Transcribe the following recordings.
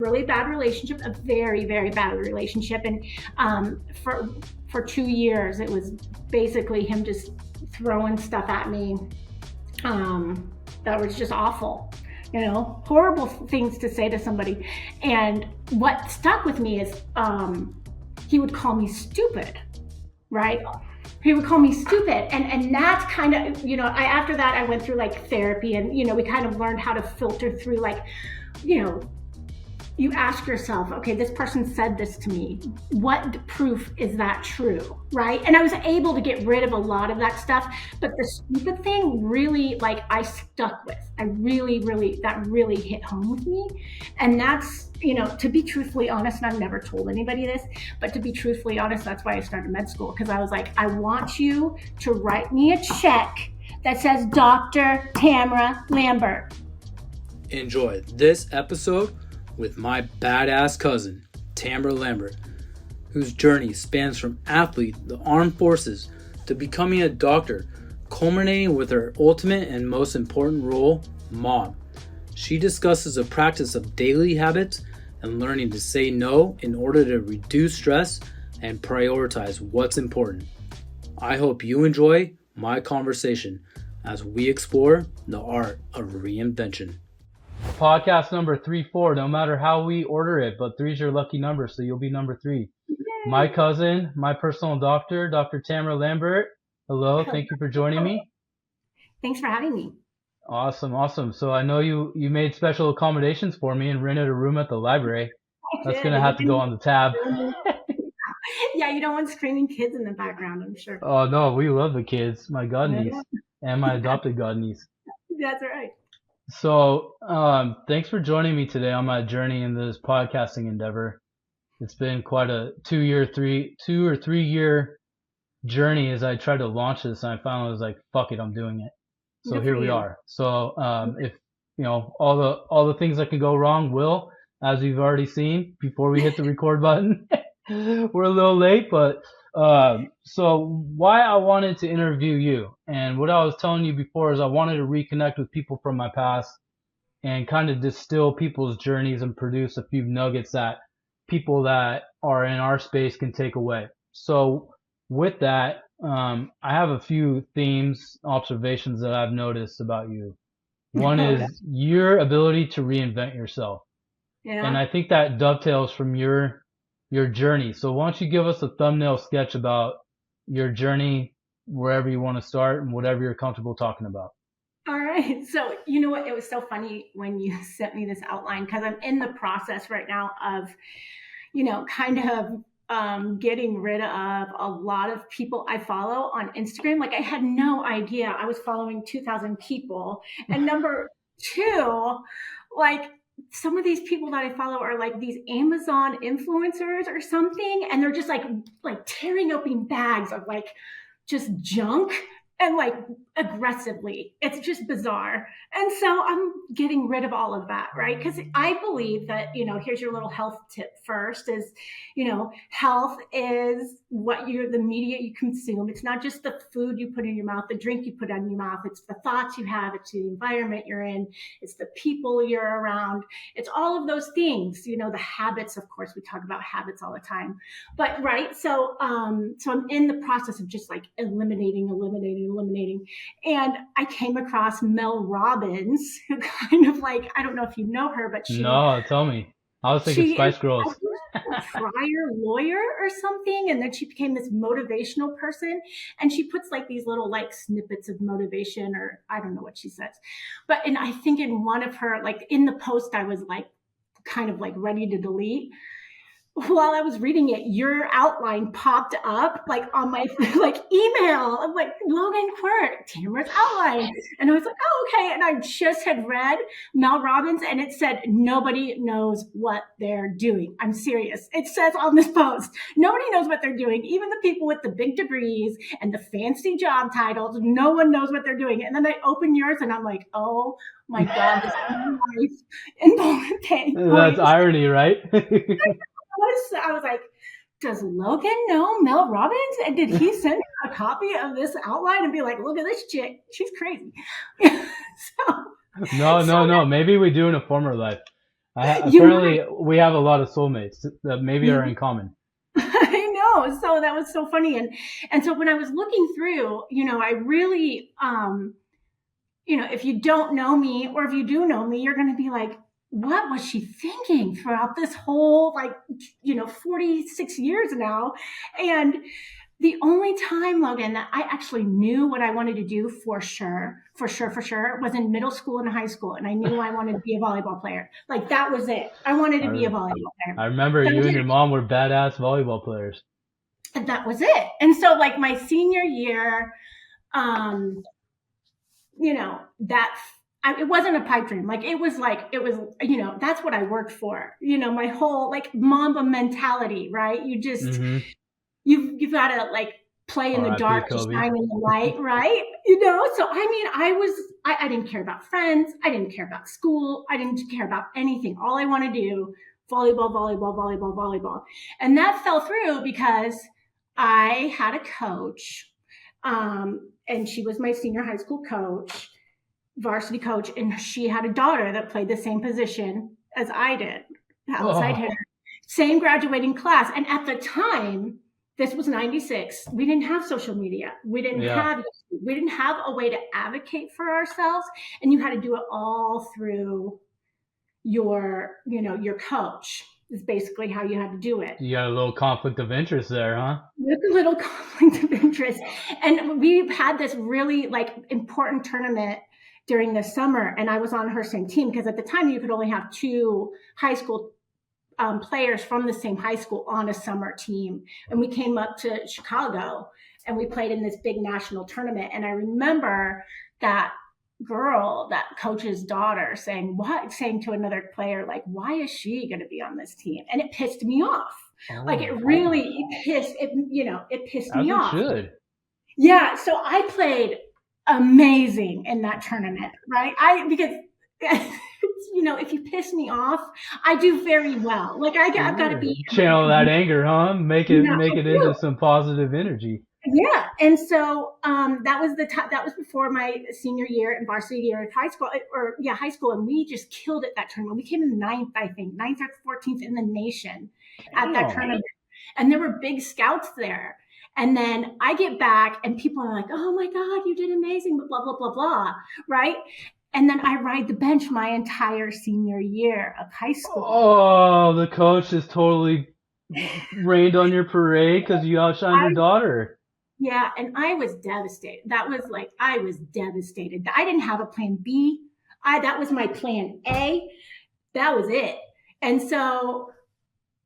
really bad relationship, a very, very bad relationship. And for 2 years, it was basically him just throwing stuff at me that was just awful. Horrible things to say to somebody. And what stuck with me is he would call me stupid, right? He would call me stupid. And that's kind of, after that, I went through like therapy, and, we kind of learned how to filter through, like, you ask yourself, okay, this person said this to me. What proof is that true, right? And I was able to get rid of a lot of that stuff. But the stupid thing really, like, I stuck with. That really hit home with me. And that's, to be truthfully honest, and I've never told anybody this, but to be truthfully honest, that's why I started med school. Because I was like, I want you to write me a check that says Dr. Tamara Lambert. Enjoy this episode with my badass cousin, Tamara Lambert, whose journey spans from athlete, the armed forces, to becoming a doctor, culminating with her ultimate and most important role, mom. She discusses the practice of daily habits and learning to say no in order to reduce stress and prioritize what's important. I hope you enjoy my conversation as we explore the art of reinvention. Podcast number 34, no matter how we order it, but 3 is your lucky number, so you'll be number 3. Yay. My cousin, my personal doctor, Dr. Tamara Lambert. Hello, thank you for joining me. Thanks for having me. Awesome. So I know you made special accommodations for me and rented a room at the library. That's going to have to go on the tab. Yeah, you don't want screaming kids in the background, I'm sure. Oh, no, we love the kids, my godniece and my adopted godniece. That's right. So, thanks for joining me today on my journey in this podcasting endeavor. It's been quite a 2 or 3 year journey as I tried to launch this, and I finally was like, fuck it, I'm doing it. So here we are. So, if, all the things that can go wrong will, as we've already seen before we hit the record button, we're a little late, but, so why I wanted to interview you, and what I was telling you before is I wanted to reconnect with people from my past and kind of distill people's journeys and produce a few nuggets that people that are in our space can take away. So with that, I have a few themes, observations that I've noticed about you. One is your ability to reinvent yourself. Yeah. And I think that dovetails from your journey. So why don't you give us a thumbnail sketch about your journey, wherever you want to start and whatever you're comfortable talking about. All right. So you know what? It was so funny when you sent me this outline, because I'm in the process right now of, kind of getting rid of a lot of people I follow on Instagram. Like, I had no idea I was following 2,000 people. And number two, like, some of these people that I follow are like these Amazon influencers or something. And they're just like tearing open bags of like just junk and like aggressively. It's just bizarre. And so I'm getting rid of all of that, right? Because I believe that, here's your little health tip first is, health is the media you consume. It's not just the food you put in your mouth, the drink you put in your mouth. It's the thoughts you have. It's the environment you're in. It's the people you're around. It's all of those things, the habits. Of course, we talk about habits all the time, but right. So I'm in the process of just like eliminating. And I came across Mel Robbins, who kind of like, I don't know if you know her, but No, tell me. I was thinking Spice Girls. A prior lawyer or something, and then she became this motivational person, and she puts like these little like snippets of motivation, or I don't know what she says, but and I think in one of her, like in the post I was like kind of like ready to delete, while I was reading it, your outline popped up like on my like email. I'm like, Logan Quirk, Tamara's outline. And I was like, oh, okay. And I just had read Mel Robbins, and it said, nobody knows what they're doing. I'm serious. It says on this post, nobody knows what they're doing. Even the people with the big degrees and the fancy job titles, no one knows what they're doing. And then I open yours and I'm like, oh my God, this is life in bullet. That's irony, right? I was like, does Logan know Mel Robbins? And did he send a copy of this outline and be like, look at this chick, she's crazy? No. Maybe we do in a former life. Apparently, we have a lot of soulmates that maybe are in common. I know. So that was so funny. And so when I was looking through, I really, if you don't know me, or if you do know me, you're going to be like, what was she thinking throughout this whole 46 years now? And the only time, Logan, that I actually knew what I wanted to do for sure, was in middle school and high school. And I knew I wanted to be a volleyball player. Like, that was it. I wanted to be a I, volleyball player. I remember That you was and it. your mom were badass volleyball players. And that was it. And so, like, my senior year, um, it wasn't a pipe dream. Like, it was, that's what I worked for. My whole, like, Mamba mentality, right? Mm-hmm. You've got to, like, play in the R.I.P. dark to Kobe. shine in the light, right? So I mean, I didn't care about friends. I didn't care about school. I didn't care about anything. All I want to do, volleyball, volleyball, volleyball, volleyball. And that fell through because I had a coach, and she was my senior high school coach, varsity coach, and she had a daughter that played the same position as I did, outside hitter, same graduating class. And at the time, this was 96. We didn't have social media. We didn't have a way to advocate for ourselves. And you had to do it all through your coach, is basically how you had to do it. You got a little conflict of interest there, huh? With a little conflict of interest. And we had this really, like, important tournament during the summer, and I was on her same team, because at the time you could only have 2 high school players from the same high school on a summer team. And we came up to Chicago and we played in this big national tournament. And I remember that girl, that coach's daughter, saying to another player, like, why is she going to be on this team? And it pissed me off. Like, it really pissed me off. As it should. Yeah. So I played amazing in that tournament, right? Because if you piss me off, I do very well. Like, I've got to be channel that anger, huh? Make it into some positive energy. Yeah. And so that was before my senior year and varsity year of high school, and we just killed it that tournament. We came in 9th, I think, 9th or 14th in the nation at that tournament, and there were big scouts there. And then I get back, and people are like, "Oh my God, you did amazing!" But blah blah blah blah, right? And then I ride the bench my entire senior year of high school. Oh, the coach is totally rained on your parade because you outshined your daughter. Yeah, and I was devastated. I was devastated. I didn't have a plan B. That was my plan A. That was it. And so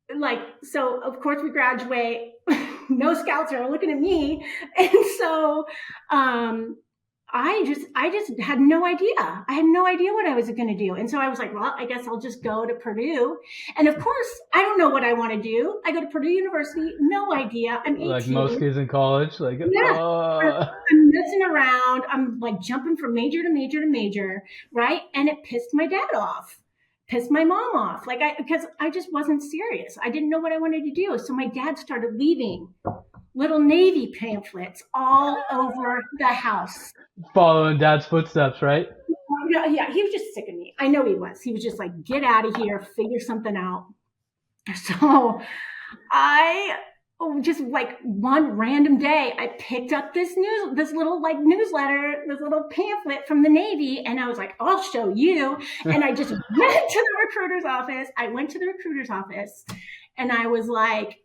of course we graduate. No scouts are looking at me. And so I just had no idea. I had no idea what I was going to do. And so I was like, well, I guess I'll just go to Purdue. And of course, I don't know what I want to do. I go to Purdue University, no idea. I'm 18. Like most kids in college. Like, yeah. I'm messing around. I'm like jumping from major to major to major, right? And it pissed my dad off, pissed my mom off. Because I just wasn't serious. I didn't know what I wanted to do. So my dad started leaving little Navy pamphlets all over the house. Following dad's footsteps, right? Yeah, he was just sick of me. I know he was. He was just like, get out of here, figure something out. So I just, like, one random day, I picked up this little newsletter, this little pamphlet from the Navy, and I was like, I'll show you. And I just went to the recruiter's office. And I was like,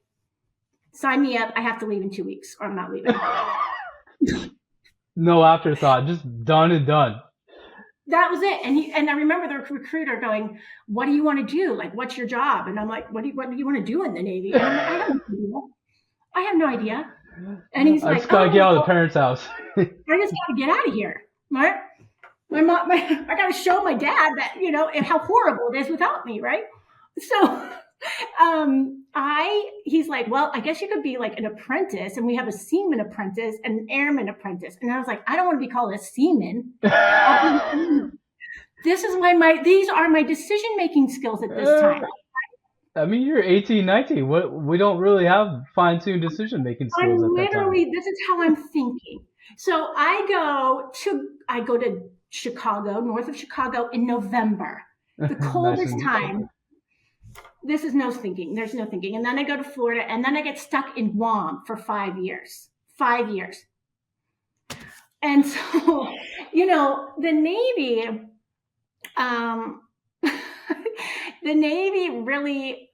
sign me up. I have to leave in 2 weeks, or I'm not leaving. No afterthought, just done and done. That was it. And I remember the recruiter going, what do you want to do? Like, what's your job? And I'm like, what do you want to do in the Navy? And I'm like, I have no idea. And he's like, I just gotta get out of the parents' house. I just gotta get out of here. Right? My mom, I gotta show my dad that, how horrible it is without me, right? So he's like, well, I guess you could be like an apprentice, and we have a seaman apprentice and an airman apprentice. And I was like, I don't want to be called a seaman. These are my decision-making skills at this time. I mean, you're 18, 19. We don't really have fine-tuned decision-making skills at that time. This is how I'm thinking. So I go to Chicago, north of Chicago, in November, the coldest time this is no thinking. There's no thinking. And then I go to Florida, and then I get stuck in Guam for 5 years. 5 years. And so, the Navy, um, the Navy really.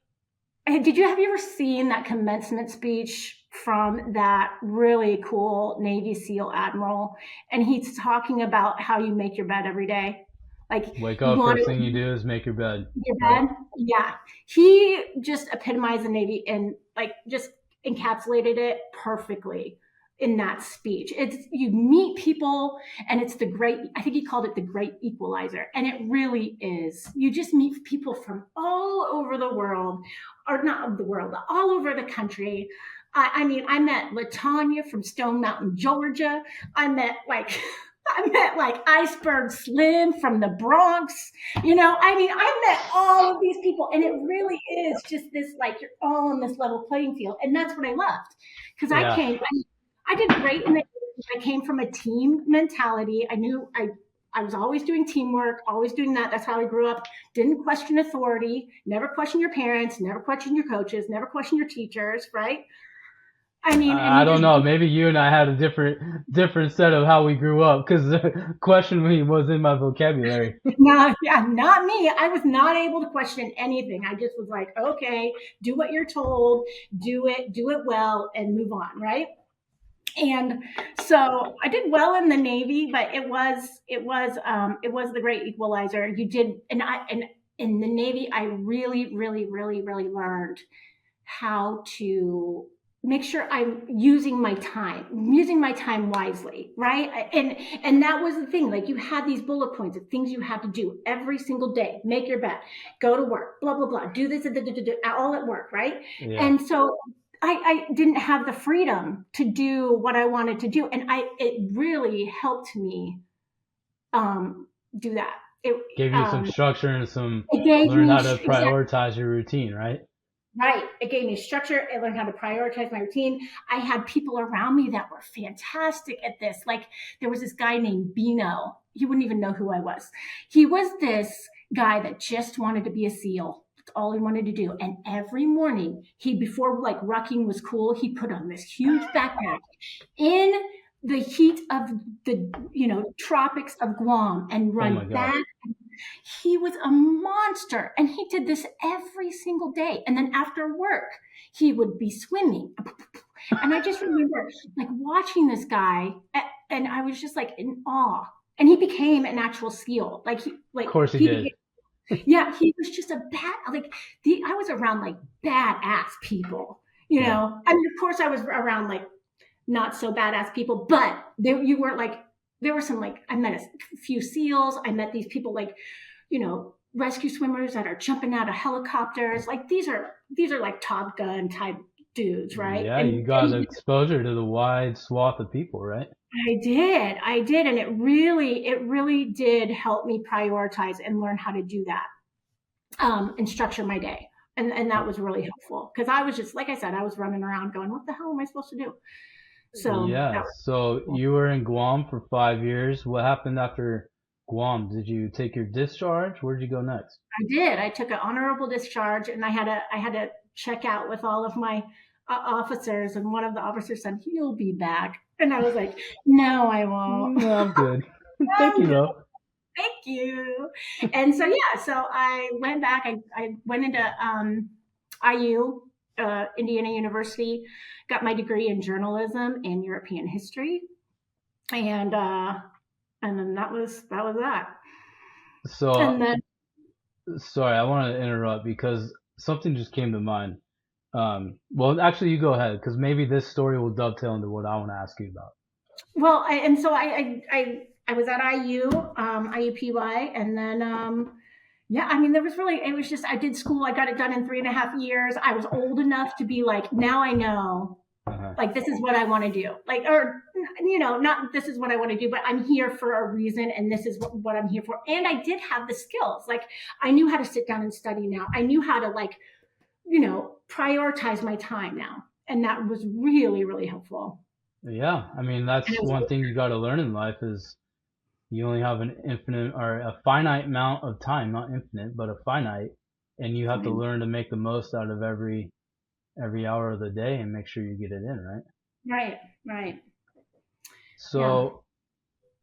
Have you ever seen that commencement speech from that really cool Navy SEAL admiral? And he's talking about how you make your bed every day. Like, Wake you up, want first to thing you do is make your bed, your right? bed? Yeah. He just epitomized the Navy and like just encapsulated it perfectly in that speech. It's you meet people and it's I think he called it the great equalizer. And it really is. You just meet people from all over the world, or not of the world, all over the country. I mean, I met Latanya from Stone Mountain, Georgia. I met like I met like Iceberg Slim from the Bronx. I mean, I met all of these people, and it really is just this like you're all on this level playing field, and that's what I loved because Yeah. I did great in the. I came from a team mentality. I knew I was always doing teamwork, always doing that. That's how I grew up. Didn't question authority, never question your parents, never question your coaches, never question your teachers, right? I mean, and I you don't just know. Maybe you and I had a different set of how we grew up, because question me was in my vocabulary. no, yeah, not me. I was not able to question anything. I just was like, okay, do what you're told, do it well, and move on, right? And so I did well in the Navy, but it was the great equalizer. You did, and in the Navy, I really, really, really, really learned how to make sure I'm using my time wisely, right? And that was the thing. Like you had these bullet points of things you had to do every single day. Make your bed, go to work, blah blah blah, do this, all at work, right? Yeah. And so I didn't have the freedom to do what I wanted to do, and it really helped me do that. Gave you some structure and some It gave learn me how to exactly. prioritize your routine, right? Right. It gave me structure. I learned how to prioritize my routine. I had people around me that were fantastic at this. Like there was this guy named Bino. He wouldn't even know who I was. He was this guy that just wanted to be a SEAL. That's all he wanted to do. And every morning, before like rucking was cool, he put on this huge backpack in the heat of the tropics of Guam and Oh my run God. back. He was a monster, and he did this every single day. And then after work, he would be swimming. And I just remember like watching this guy, and I was just like in awe. And he became an actual SEAL. Of course he did. Yeah, he was just a bad. I was around like badass people. Yeah. I mean, of course, I was around like not so badass people, but you were like there were some like I met a few SEALs. I met these people like, rescue swimmers that are jumping out of helicopters. Like these are like Top Gun type dudes, right? Yeah, you got exposure to the wide swath of people, right? I did, and it really did help me prioritize and learn how to do that, and structure my day. And that was really helpful because I was just like I said, I was running around going, "What the hell am I supposed to do?" So Yeah. So you were in Guam for 5 years. What happened after Guam? Did you take your discharge? Where'd you go next? I did. I took an honorable discharge, and I had to check out with all of my officers. And one of the officers said, "You'll be back," and I was like, "No, I won't." No, I'm good. Thank you, though. Thank you. And so yeah, so I went back. I went into IU, Indiana University, got my degree in journalism and European history, and then that was that. And So, then sorry, I want to interrupt because something just came to mind. Well, actually, you go ahead because maybe this story will dovetail into what I want to ask you about. well, and so I was at IU, IUPY, and then yeah, I mean, it was just, I did school, I got it done in 3.5 years. I was old enough to be like, now I know, like, this is what I want to do. Like, or, not this is what I want to do, but I'm here for a reason, and this is what I'm here for. And I did have the skills. Like, I knew how to sit down and study now. I knew how to, like, prioritize my time now. And that was really, really helpful. Yeah, I mean, that's one thing you got to learn in life is you only have an infinite or a finite amount of time, not infinite, but a finite. and you have to learn to make the most out of every hour of the day and make sure you get it in, right? Right, right. Yeah. So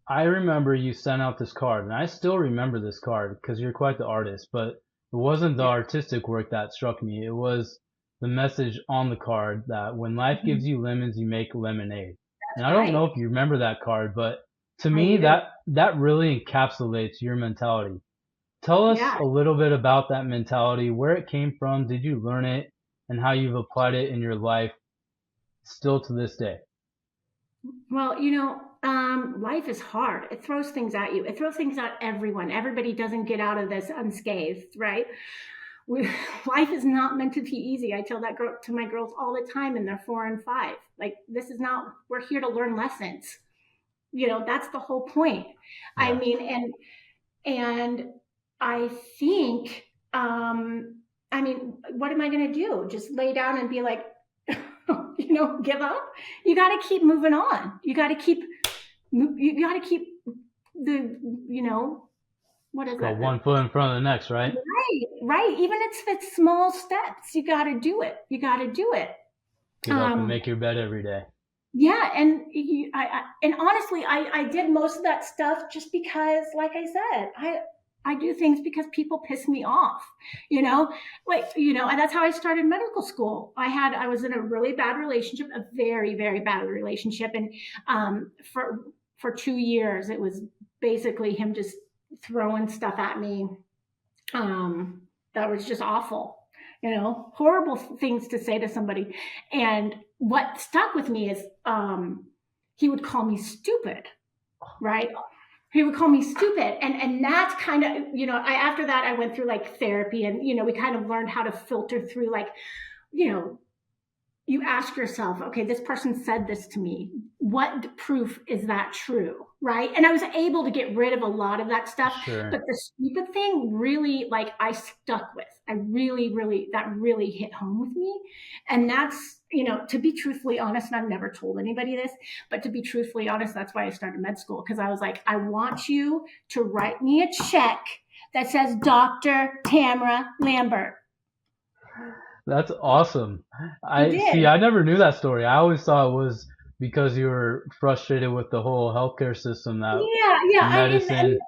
I remember you sent out this card, and I still remember this card because you're quite the artist, but it wasn't the Yeah. artistic work that struck me. It was the message on the card that when life Mhm. gives you lemons, you make lemonade. And That's I don't know right. if you remember that card, but to I me, do. that really encapsulates your mentality. Tell us Yeah. a little bit about that mentality, where it came from, did you learn it, and how you've applied it in your life still to this day. Well, life is hard. It throws things at you. It throws things at everyone. Everybody doesn't get out of this unscathed, right? We, life is not meant to be easy. I tell that to my girls all the time, and they're 4 and 5. Like, this is not. We're here to learn lessons. That's the whole point. I Yeah. mean, and I think, what am I going to do? Just lay down and be like, give up? You got to keep moving on. You got to keep the, what It's is called that? one foot in front of the next, right? Right, right. Even if it's small steps, you got to do it. You got to do it. Get up and Um, make your bed every day. yeah, and and honestly, I did most of that stuff just because, like I said, I do things because people piss me off, and that's how I started medical school. I was in a really bad relationship, a very very bad relationship, and for 2 years it was basically him just throwing stuff at me, that was just awful, horrible things to say to somebody. And what stuck with me is, he would call me stupid, right? He would call me stupid, and that's kind of, after that I went through like therapy, and we kind of learned how to filter through, like, you know you ask yourself, okay, this person said this to me. What proof is that true? Right. And I was able to get rid of a lot of that stuff. Sure. But the stupid thing really, like, I stuck with. I really, really, that really hit home with me. And that's, to be truthfully honest, and I've never told anybody this, but to be truthfully honest, that's why I started med school. Because I was like, I want you to write me a check that says Dr. Tamara Lambert. That's awesome. I I see. did. I never knew that story. I always thought it was because you were frustrated with the whole healthcare system that Yeah, yeah. And medicine.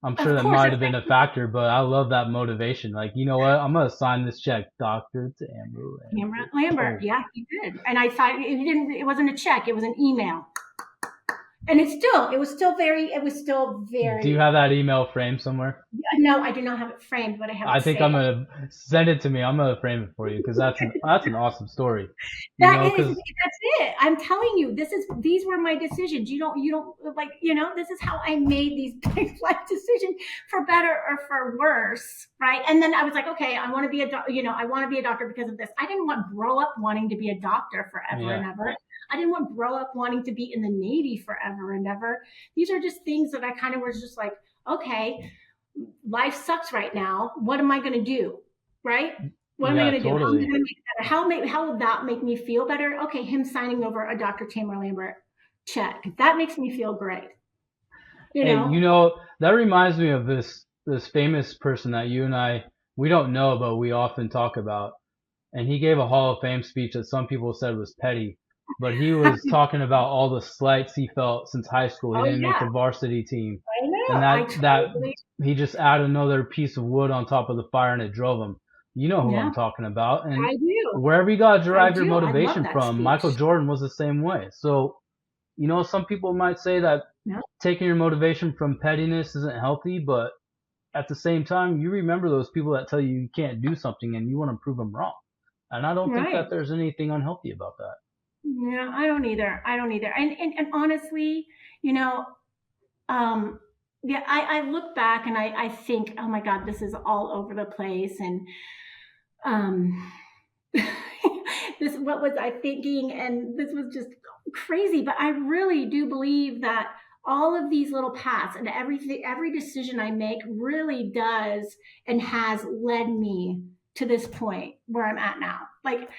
I'm sure of that course, might have been a factor, but I love that motivation. Like, you know what? I'm gonna sign this check, Doctor Tamara Tamara Lambert. Lambert. Boom. Yeah, he did. And I thought it didn't. It wasn't a check. It was an email. And it was still Do you very. have that email framed somewhere? No, I do not have it framed, but I have I it think I'm saved. gonna send it to me. I'm gonna frame it for you because that's an awesome story. You That know, is, because that's it. I'm telling you, these were my decisions. You don't like, this is how I made these big life decisions, for better or for worse, right? And then I was like, okay, I want to be I want to be a doctor because of this. I didn't want grow up wanting to be a doctor forever yeah, and ever. I didn't want grow up wanting to be in the Navy forever and ever. These are just things that I kind of was just like, okay, life sucks right now. What am I going to do? Right? What am I yeah, going to do? How am I totally. going to make it better? How will that make me feel better? Okay, him signing over a Dr. Tamara Lambert check. That makes me feel great. You Hey, know? that reminds me of this famous person that you and I we don't know, but we often talk about. And he gave a Hall of Fame speech that some people said was petty, but he was talking about all the slights he felt since high school. He Oh didn't make yeah, the varsity team, I and know. I that totally. he just added another piece of wood on top of the fire, and it drove him. You know who Yeah, I'm talking about, and I do. wherever you gotta I derive your do. I love motivation that from, Michael speech. Jordan was the same way. So, some people might say that Yeah, taking your motivation from pettiness isn't healthy, but at the same time, you remember those people that tell you you can't do something and you want to prove them wrong. And I don't think that right. there's anything unhealthy about that. Yeah, I don't either. I don't either. And honestly, you know, um, yeah, I look back and I think, oh my God, this is all over the place. And um, this, what was I thinking? And this was just crazy. But I really do believe that all of these little paths and everything, every decision I make really does and has led me to this point where I'm at now. Like,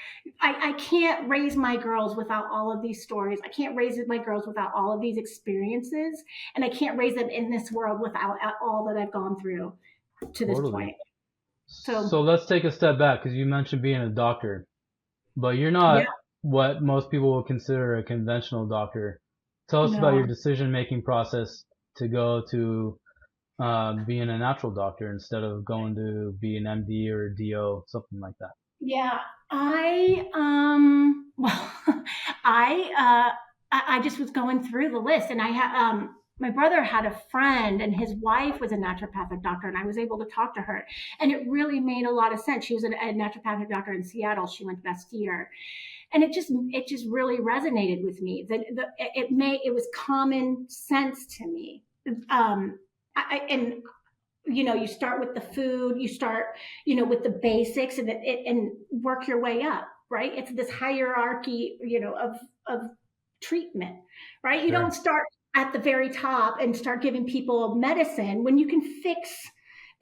I can't raise my girls without all of these stories. I can't raise my girls without all of these experiences. And I can't raise them in this world without all that I've gone through to this Totally. point. So So let's take a step back because you mentioned being a doctor, but you're yeah, not what most people would consider a conventional doctor. Tell us about your no. decision-making process to go to being a natural doctor instead of going to be an MD or a DO, something like that. Yeah, well, I just was going through the list, and I had my brother had a friend, and his wife was a naturopathic doctor, and I was able to talk to her, and it really made a lot of sense. She was a naturopathic doctor in Seattle. She went best year, and it just really resonated with me. It was common sense to me. And you start with the food, you start with the basics, and work your way up, right? It's this hierarchy of treatment, right? You don't Sure. start at the very top and start giving people medicine when you can fix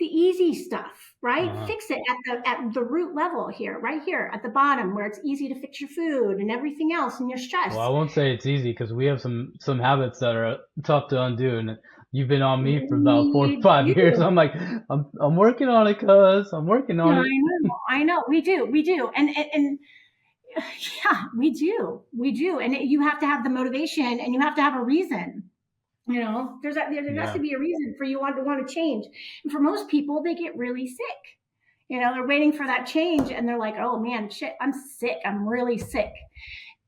the easy stuff, right? Uh-huh. Fix it at the root level here, right here at the bottom, where it's easy to fix your food and everything else and your Well, I stress. won't say it's easy because we have some habits that are tough to undo, and you've been on me for about four or We 5 years. do. I'm like, I'm working on it, cuz I'm working Yeah, on it. I know, we do, and yeah, we do, and you have to have the motivation, and you have to have a reason. There has to Yeah, be a reason for you want to change. And for most people, they get really sick. They're waiting for that change, and they're like, "Oh man, shit, I'm sick. I'm really sick."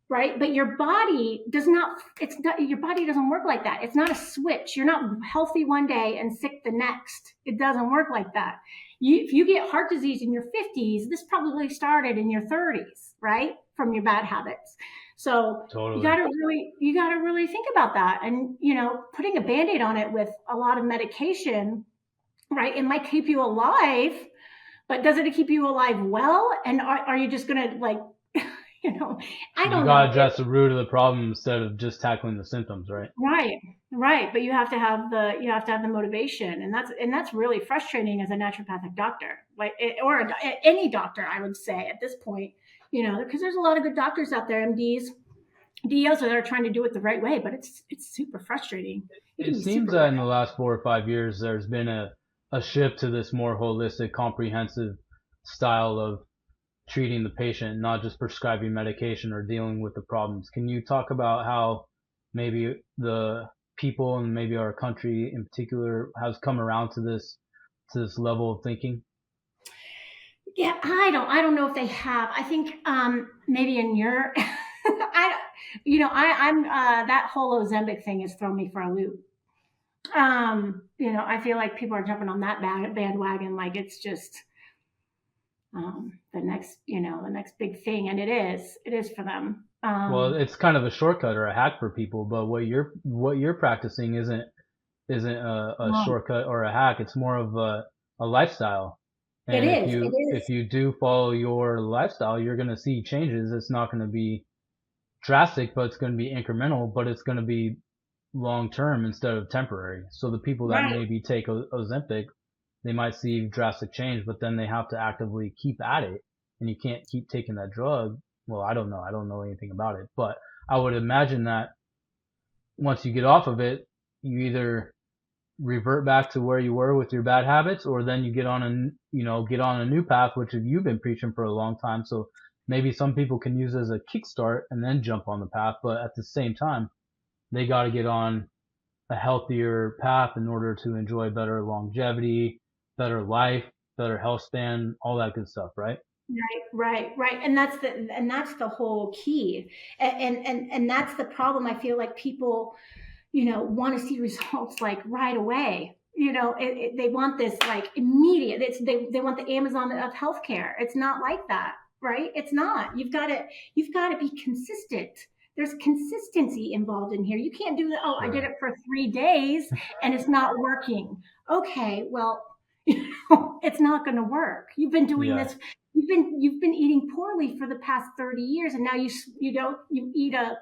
Right? But your body does not. It's not. Your body doesn't work like that. It's not a switch. You're not healthy one day and sick the next. It doesn't work like that. If you get heart disease in your 50s, this probably started in your 30s, right? From your bad habits. So you got totally. to really think about that. And putting a band-aid on it with a lot of medication, right? It might keep you alive, but does it keep you alive well? And are you just gonna like you know I You don't gotta know. address the root of the problem instead of just tackling the symptoms, right? Right, right, but you have to have the motivation, and that's really frustrating as a naturopathic doctor, like any doctor, I would say at this point, because there's a lot of good doctors out there, MDs, DOs that are trying to do it the right way, but it's super frustrating. It can It be seems super that in the frustrating. last 4 or 5 years, there's been a shift to this more holistic, comprehensive style of treating the patient, not just prescribing medication or dealing with the problems. Can you talk about how maybe the people and maybe our country in particular has come around to this level of thinking? Yeah, I don't know if they have. I think maybe in your I I'm that whole Ozempic thing has thrown me for a loop. I feel like people are jumping on that bandwagon like it's just the next big thing, and it is for them. Well, it's kind of a shortcut or a hack for people, but what you're practicing isn't a Um, shortcut or a hack. It's more of a lifestyle. it And is, it if is. you do follow your lifestyle, you're going to see changes. It's not going to be drastic, but it's going to be incremental, but it's going to be long term instead of temporary. So the people that Right. maybe take Ozempic, they might see drastic change, but then they have to actively keep at it, and you can't keep taking that drug. Well, I don't know. I don't know anything about it, but I would imagine that once you get off of it, you either revert back to where you were with your bad habits, or then you get on a new path, which you've been preaching for a long time. So maybe some people can use it as a kickstart and then jump on the path, but at the same time, they got to get on a healthier path in order to enjoy better longevity, better life, better health span, all that good stuff, right? Right, and that's the whole key, and that's the problem. I feel like people, want to see results like right away. They want this like immediate. They want the Amazon of healthcare. It's not like that, right? It's not. You've got to be consistent. There's consistency involved in here. You can't do that. Oh, I did Sure. it for 3 days and it's not working. Okay, well, it's not going to work. You've been doing Yeah. this. You've been eating poorly for the past 30 years, and now you eat a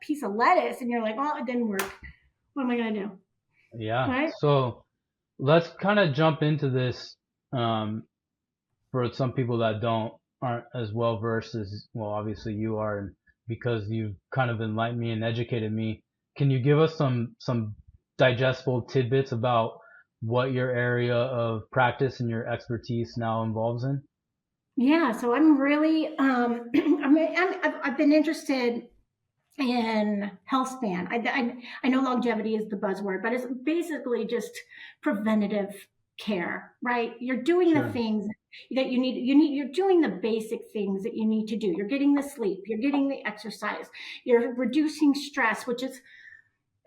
piece of lettuce, and you're like, well, it didn't work. What am I going to do? Yeah. Right? So let's kind of jump into this um, for some people that aren't as well versed as well obviously you are, and because you've kind of enlightened me and educated me, can you give us some digestible tidbits about what your area of practice and your expertise now involves in? Yeah, so I'm really, I've been interested in health span. I know longevity is the buzzword, but it's basically just preventative care, right? You're doing the Sure. things that you're doing the basic things that you need to do. You're getting the sleep, you're getting the exercise, you're reducing stress, which is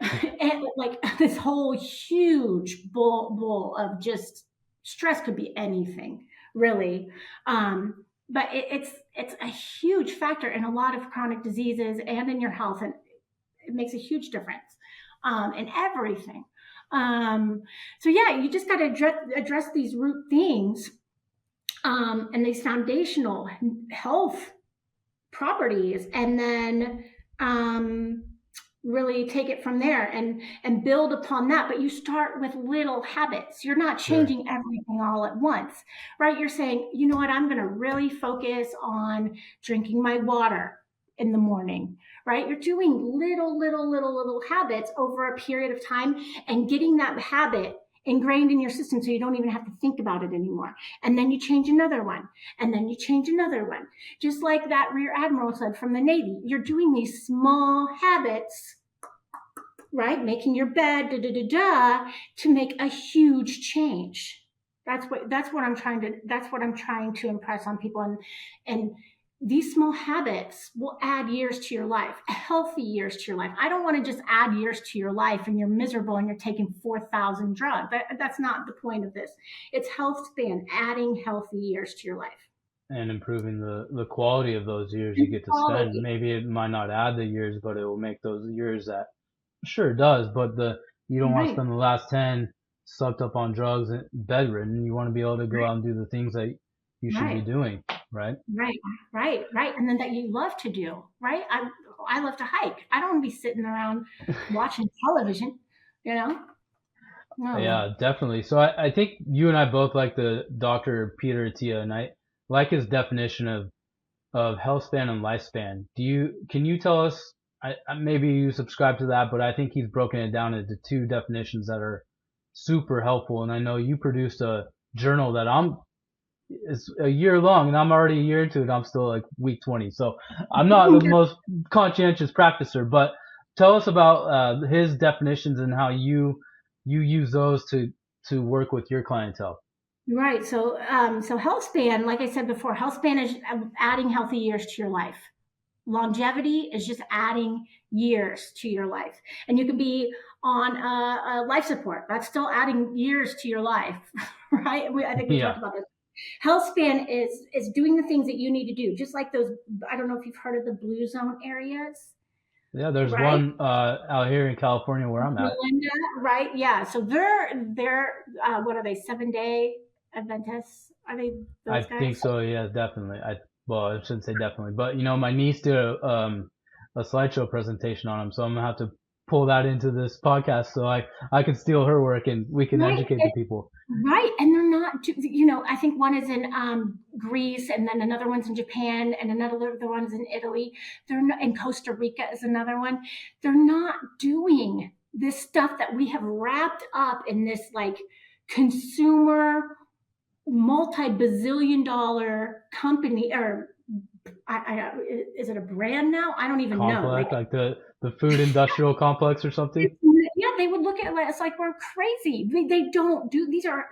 and like this whole huge bowl of just stress could be anything really. But it's a huge factor in a lot of chronic diseases and in your health, and it makes a huge difference in everything. um, so yeah, you just got to address these root things, and these foundational health properties, and then um, really take it from there and build upon that. But you start with little habits. You're not Sure. changing everything all at once, right? You're saying, you know what, I'm going to really focus on drinking my water in the morning, right? You're doing little habits over a period of time and getting that habit ingrained in your system so you don't even have to think about it anymore. And then you change another one, and then you change another one. Just like that rear admiral said from the Navy, you're doing these small habits, right? Making your bed, to make a huge change. That's what I'm trying to impress on people. And these small habits will add years to your life, healthy years to your life. I don't want to just add years to your life and you're miserable and you're taking 4,000 drugs. That's not the point of this. It's health span, adding healthy years to your life. And improving the quality of those years you And get to spend. quality. Maybe it might not add the years, but it will make those years that sure it does, but you don't want to Right. spend the last 10 sucked up on drugs and bedridden. You want to be able to go Right. out and do the things that you should be Right. doing, right? Right, right, and then that you love to do, right? I love to hike. I don't want to be sitting around watching television, you know? No. Yeah, definitely. So I think you and I both like the Dr. Peter Attia, and I like his definition of health span and lifespan. Can you tell us, maybe you subscribe to that, but I think he's broken it down into two definitions that are super helpful. And I know you produced a journal that it's a year long and I'm already a year into it. I'm still like week 20. So I'm not the most conscientious practicer, but tell us about his definitions and how you use those to work with your clientele. Right. So health span, like I said before, health span is adding healthy years to your life. Longevity is just adding years to your life. And you can be on a life support. That's still adding years to your life, right? I think we Yeah. talked about this. Health span is doing the things that you need to do, just like those. I don't know if you've heard of the blue zone areas, Yeah, there's right? one out here in California where I'm at. Melinda, right? Yeah. So they're what are they? 7 day Adventists? Are they I those think guys? so, yeah, definitely. Well, I shouldn't say definitely, but my niece did a slideshow presentation on him, so I'm gonna have to pull that into this podcast so I can steal her work and we can Right. educate the people. Right, and they're not. I think one is in Greece, and then another one's in Japan, and another the one's in Italy. They're not, and Costa Rica is another one. They're not doing this stuff that we have wrapped up in this like consumer multi bazillion-dollar company, or is it a brand now? I don't even know. Like, Complex, like the food industrial complex or something. yeah, they would look at us like we're crazy. They don't do. These are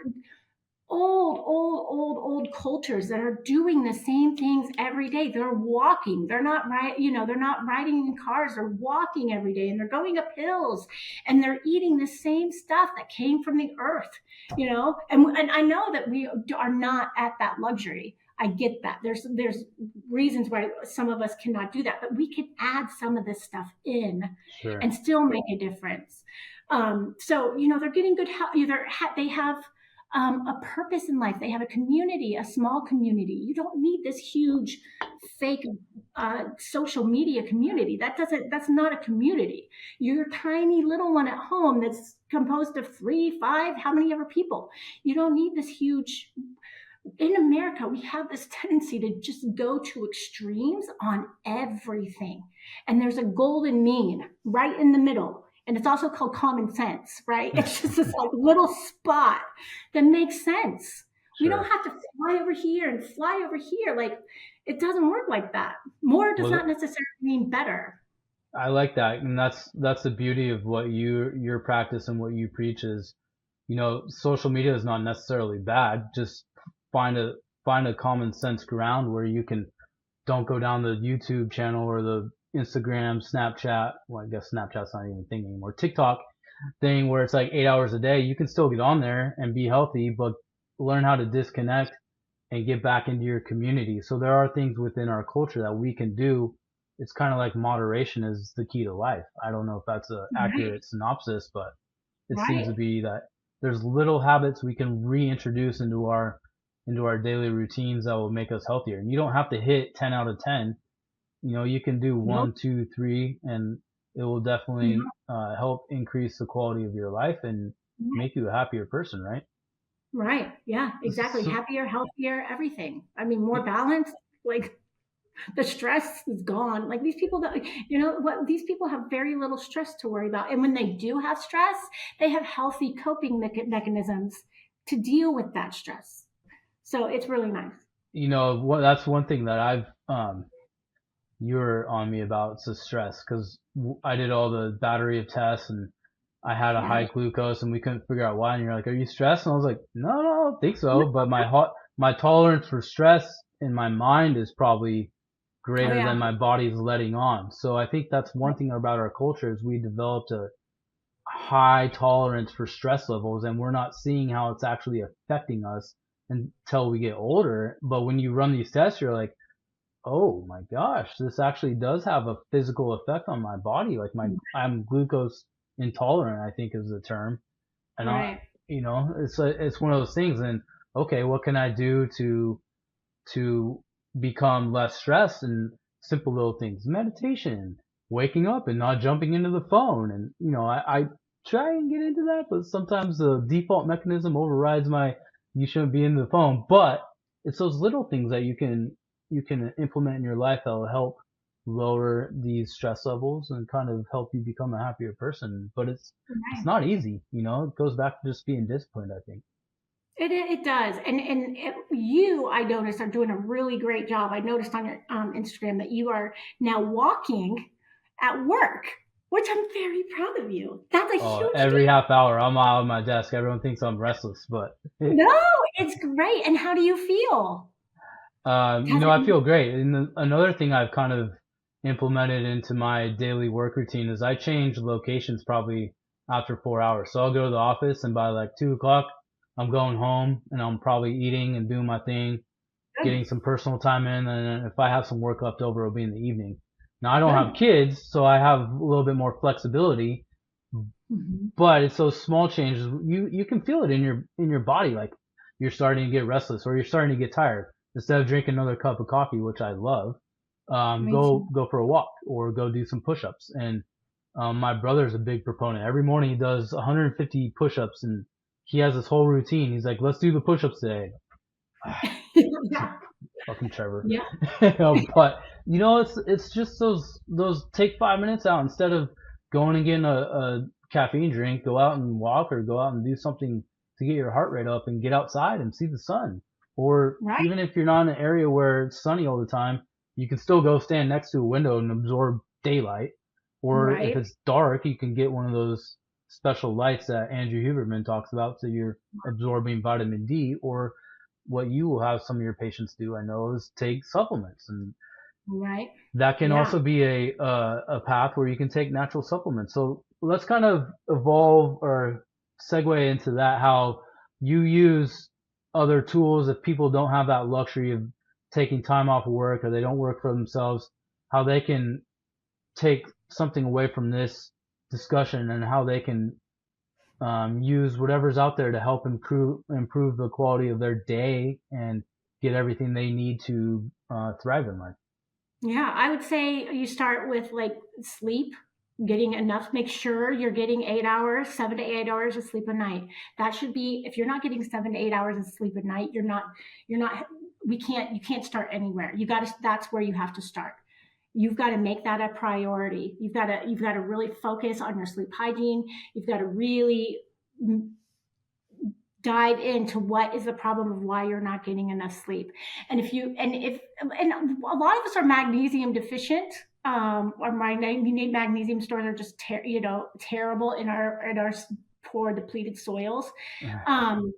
old cultures that are doing the same things every day. They're walking. They're not right. They're not riding in cars. They're walking every day, and they're going up hills, and they're eating the same stuff that came from the earth. And I know that we are not at that luxury. I get that. There's reasons why some of us cannot do that, but we can add some of this stuff in Sure. and still make a difference. So they're getting good health. They have a purpose in life. They have a community, a small community. You don't need this huge fake social media community. That's not a community. Your tiny little one at home that's composed of 3, 5, how many ever people. You don't need this huge. In America, we have this tendency to just go to extremes on everything. And there's a golden mean right in the middle. And it's also called common sense, right? It's just this like little spot that makes sense. We don't Sure. have to fly over here and fly over here. Like, it doesn't work like that. More does not Well, necessarily mean better. I like that, and that's the beauty of what your practice and what you preach is, social media is not necessarily bad. Just find a find a common sense ground where you can don't go down the YouTube channel or the Instagram, Snapchat. Well, I guess Snapchat's not even a thing anymore. TikTok thing where it's like 8 hours a day. You can still get on there and be healthy, but learn how to disconnect and get back into your community. So there are things within our culture that we can do. It's kind of like moderation is the key to life. I don't know if that's an Right, accurate synopsis, but it seems to right. be that there's little habits we can reintroduce into our daily routines that will make us healthier. And you don't have to hit 10 out of 10. You can do Nope. one, two, three, and it will No, definitely help increase the quality of your life and make you a happier person, right? right. Yeah, exactly. So, Happier, healthier, everything. I mean, more balanced. Like, the stress is gone. Like, these people that, you know what, these people have very little stress to worry about. And when they do have stress, they have healthy coping mechanisms to deal with that stress. So it's really nice. that's one thing that you're on me about the stress because I did all the battery of tests and I had a Yeah. high glucose and we couldn't figure out why. And you're like, "Are you stressed?" And I was like, "No, no, I don't think so." But my tolerance for stress in my mind is probably Oh, greater than yeah. my body's letting on. So I think that's one thing about our culture is we developed a high tolerance for stress levels and we're not seeing how it's actually affecting us until we get older. But when you run these tests, you're like, oh my gosh, this actually does have a physical effect on my body. Like I'm glucose intolerant, I think is the term. And Right. it's one of those things. And okay, what can I do to become less stressed? And simple little things, meditation, waking up and not jumping into the phone. And, I try and get into that, but sometimes the default mechanism overrides you shouldn't be in the phone. But it's those little things that you can implement in your life that will help lower these stress levels and kind of help you become a happier person. But it's Right. not easy, it goes back to just being disciplined, I think. It does, and you, I noticed, are doing a really great job. I noticed on your Instagram that you are now walking at work, which I'm very proud of you. That's a huge Every deal. half hour I'm out of my desk. Everyone thinks I'm restless, but No, it's great. And how do you feel? Has I it, feel great. And another thing I've kind of implemented into my daily work routine is I change locations probably after 4 hours. So I'll go to the office and by like 2 o'clock, I'm going home and I'm probably eating and doing my thing, good, getting some personal time in. And if I have some work left over, it'll be in the evening. Now I don't have good. kids, so I have a little bit more flexibility, Hmm. but it's those small changes. You can feel it in your body, like you're starting to get restless or you're starting to get tired. Instead of drinking another cup of coffee, which I love, Me go too. go for a walk or go do some push-ups. And my brother's a big proponent. Every morning he does 150 push-ups, and he has this whole routine. He's like, "Let's do the push-ups today." Yeah, Fucking Trevor. yeah, But it's just those take 5 minutes out instead of going and getting a caffeine drink. Go out and walk or go out and do something to get your heart rate up and get outside and see the sun. Or right, even if you're not in an area where it's sunny all the time, you can still go stand next to a window and absorb daylight. Or if right, it's dark, you can get one of those special lights that Andrew Huberman talks about, so you're absorbing vitamin D. Or what you will have some of your patients do, I know, is take supplements, and right. that can Yeah, also be a path where you can take natural supplements. So let's kind of evolve or segue into that, how you use other tools if people don't have that luxury of taking time off of work or they don't work for themselves, how they can take something away from this discussion and how they can use whatever's out there to help improve the quality of their day and get everything they need to thrive in life. yeah. I would say you start with like sleep, getting enough. Make sure you're getting 8 hours, 7 to 8 hours of sleep a night. That should be. If you're not getting 7 to 8 hours of sleep a night, you're not. You're not. We can't. You can't start anywhere. You got to. That's where you have to start. You've got to make that a priority. You've got to really focus on your sleep hygiene. You've got to really dive into what is the problem of why you're not getting enough sleep. And a lot of us are magnesium deficient. Our magnesium stores are just terrible in our poor depleted soils. Um,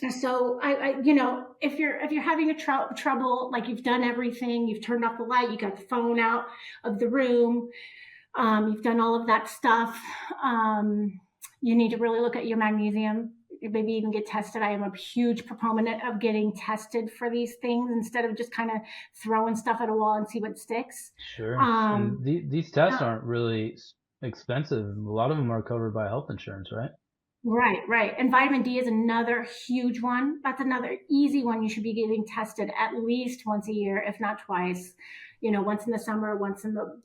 so if you're having trouble, like you've done everything, you've turned off the light, you got the phone out of the room, you've done all of that stuff, you need to really look at your magnesium, maybe even get tested. I am a huge proponent of getting tested for these things instead of just kind of throwing stuff at a wall and see what sticks. Sure. And these tests aren't really expensive. A lot of them are covered by health insurance, right? Right. And vitamin D is another huge one. That's another easy one. You should be getting tested at least once a year, if not twice. Once in the summer, once in the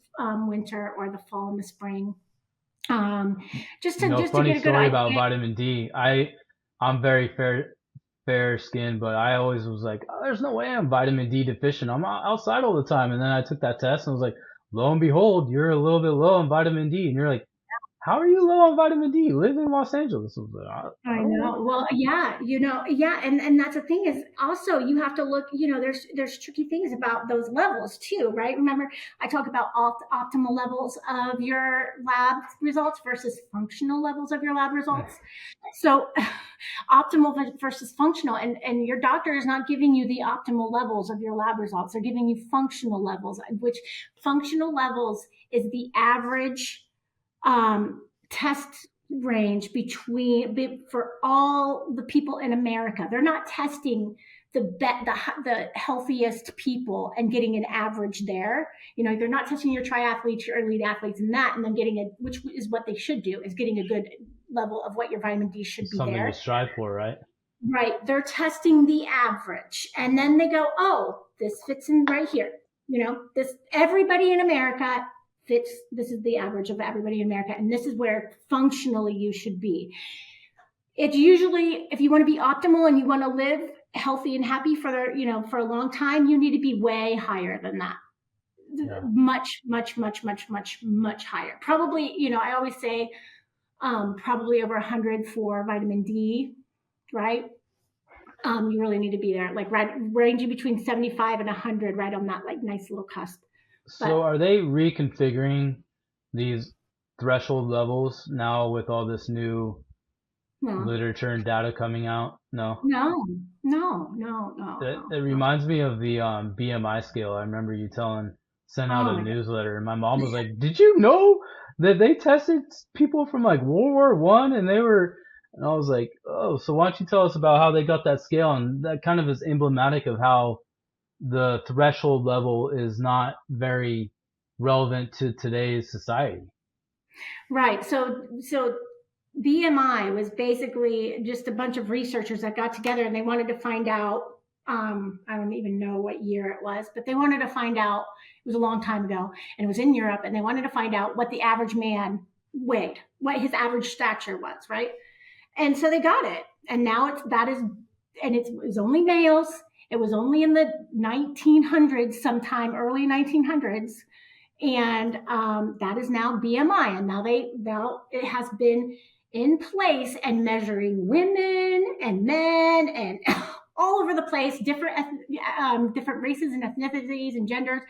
winter, or the fall and the spring. Just to get a Funny good story idea. about vitamin D. I'm very fair skinned, but I always was like, oh, there's no way I'm vitamin D deficient. I'm outside all the time. And then I took that test and I was like, lo and behold, you're a little bit low on vitamin D. And you're like, how are you low on vitamin D? You live in Los Angeles. I was like, I know. Well, yeah, and that's the thing is also you have to look. There's tricky things about those levels too, right? Remember, I talk about optimal levels of your lab results versus functional levels of your lab results. So, optimal versus functional, and your doctor is not giving you the optimal levels of your lab results. They're giving you functional levels, which functional levels is the average test range for all the people in America. They're not testing the healthiest people and getting an average there. They're not testing your triathletes, your elite athletes, and then getting which is what they should do, is getting a good level of what your vitamin D should be something there. to strive for, right? Right. They're testing the average, and then they go, oh, this fits in right here. Everybody in America fits. This is the average of everybody in America, and this is where functionally you should be. It's usually, if you want to be optimal and you want to live healthy and happy for a long time, you need to be way higher than that. Yeah. Much higher. Probably, I always say probably over 100 for vitamin D, right? You really need to be there, like ranging between 75 and 100, right on that like nice little cusp. So are they reconfiguring these threshold levels now with all this new literature and data coming out? No. It reminds me of the BMI scale. I remember you sent out a newsletter, and my mom was like, "Did you know that they tested people from like World War I and they were?" And I was like, "Oh, so why don't you tell us about how they got that scale?" And that kind of is emblematic of how the threshold level is not very relevant to today's society. Right. So BMI was basically just a bunch of researchers that got together and they wanted to find out, I don't even know what year it was, but they wanted to find out, it was a long time ago, and it was in Europe, and they wanted to find out what the average man weighed, what his average stature was, right? And so they got it. And now it was only males. It was only in the 1900s, sometime early 1900s. And that is now BMI. And now it has been in place and measuring women and men and all over the place, different races and ethnicities and genders.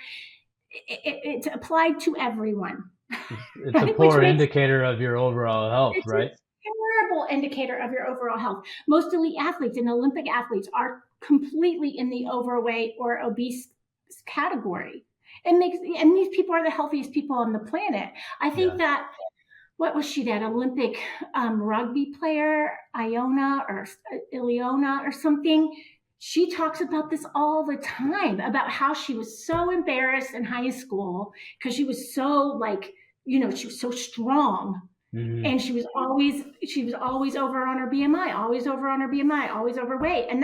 It's applied to everyone. It's a poor indicator of your overall health, right? Terrible indicator of your overall health. Most elite athletes and Olympic athletes are completely in the overweight or obese category. And these people are the healthiest people on the planet. I think that, what was she, that Olympic rugby player, Iona or Ileana or something? She talks about this all the time, about how she was so embarrassed in high school because she was so she was so strong. Mm-hmm. And she was always over on her BMI, always overweight. And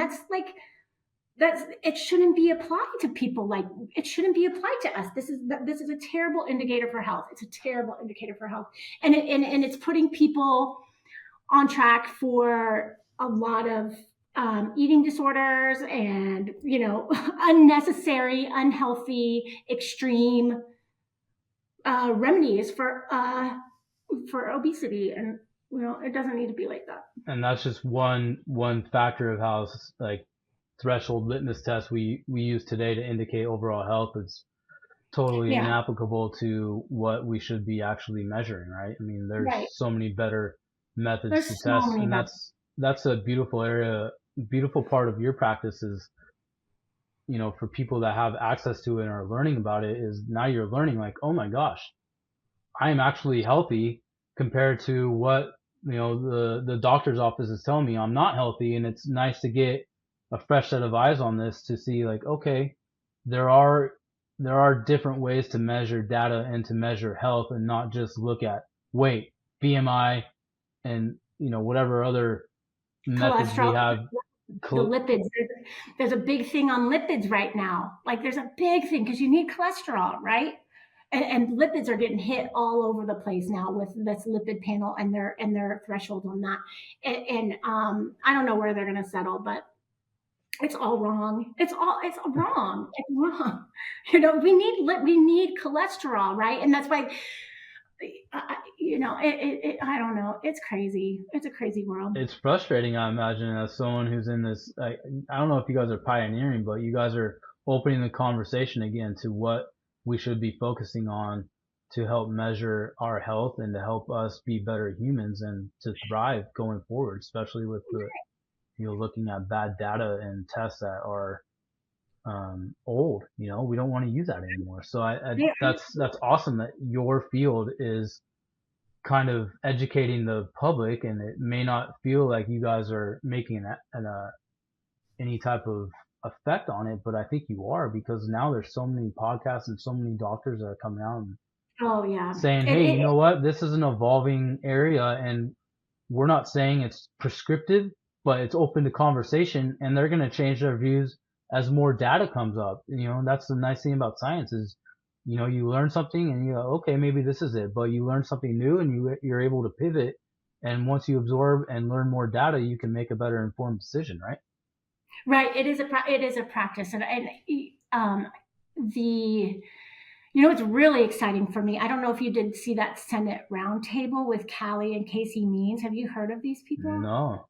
it shouldn't be applied to people. It shouldn't be applied to us. This is a terrible indicator for health. It's a terrible indicator for health. And it's putting people on track for a lot of eating disorders and, unnecessary, unhealthy, extreme remedies for obesity. And, it doesn't need to be like that. And that's just one factor of how like threshold litmus test we use today to indicate overall health. It's totally Yeah. inapplicable to what we should be actually measuring, right? I mean, there's Right. so many better methods to There's so test, many and methods. that's a beautiful part of your practice is, for people that have access to it and are learning about it, is now you're learning like, oh my gosh, I am actually healthy compared to what, the doctor's office is telling me I'm not healthy. And it's nice to get a fresh set of eyes on this to see like, okay, there are different ways to measure data and to measure health and not just look at weight, BMI, and, whatever other methods we Cholesterol, have. the lipids. There's a big thing on lipids right now. Like there's a big thing because you need cholesterol, right? And lipids are getting hit all over the place now with this lipid panel and their threshold on that. And I don't know where they're going to settle, but it's all wrong. It's wrong. It's wrong. We need cholesterol, right? And that's why, I don't know. It's crazy. It's a crazy world. It's frustrating, I imagine, as someone who's in this. I don't know if you guys are pioneering, but you guys are opening the conversation again to what we should be focusing on to help measure our health and to help us be better humans and to thrive going forward, especially with the, looking at bad data and tests that are old. We don't want to use that anymore. So Yeah. that's awesome that your field is kind of educating the public, and it may not feel like you guys are making any type of effect on it, but I think you are, because now there's so many podcasts and so many doctors that are coming out and Oh yeah. saying, hey, you know what, this is an evolving area, and we're not saying it's prescriptive, but it's open to conversation, and they're going to change their views as more data comes up. That's the nice thing about science is, you learn something and you go, okay, maybe this is it, but you learn something new and you're able to pivot. And once you absorb and learn more data, you can make a better informed decision, right? Right. It is a practice, and the it's really exciting for me. I don't know if you did see that Senate roundtable with Callie and Casey Means. Have you heard of these people? No.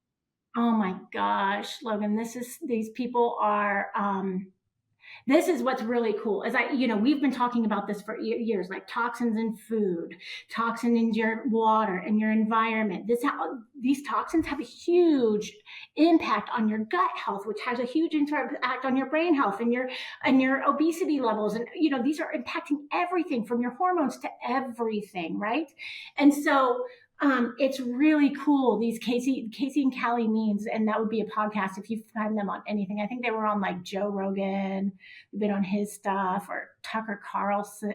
Oh my gosh, Logan, these people are this is what's really cool is we've been talking about this for years, like toxins in food, toxin in your water and your environment. These toxins have a huge impact on your gut health, which has a huge impact on your brain health and your obesity levels. And these are impacting everything from your hormones to everything, right? And so it's really cool. These Casey and Callie Means, and that would be a podcast if you find them on anything. I think they were on like Joe Rogan, they've been on his stuff, or Tucker Carlson,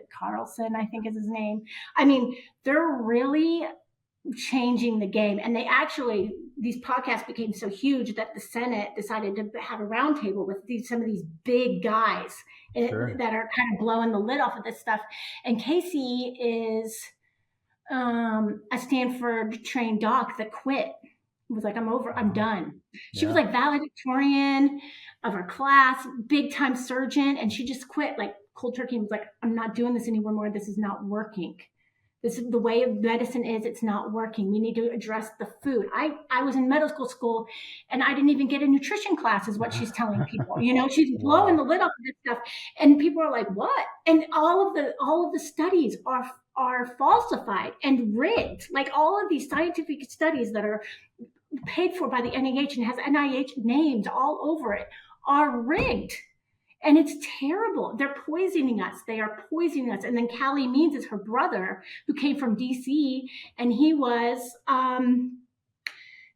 I think is his name. I mean, they're really changing the game. And these podcasts became so huge that the Senate decided to have a roundtable with some of these big guys Sure. that are kind of blowing the lid off of this stuff. And Casey is a Stanford trained doc that quit. Was like, I'm done. She was like valedictorian of her class, big time surgeon, and she just quit like cold turkey and was like, I'm not doing this anymore. This is not working. This is the way of medicine is. It's not working. We need to address the food. I was in medical school and I didn't even get a nutrition class is what she's telling people. She's blowing the lid off of this stuff. And people are like, what? And all of the studies are falsified and rigged. Like all of these scientific studies that are paid for by the NIH and has NIH names all over it are rigged. And it's terrible. They're poisoning us. They are poisoning us. And then Callie Means is her brother, who came from DC, and he was a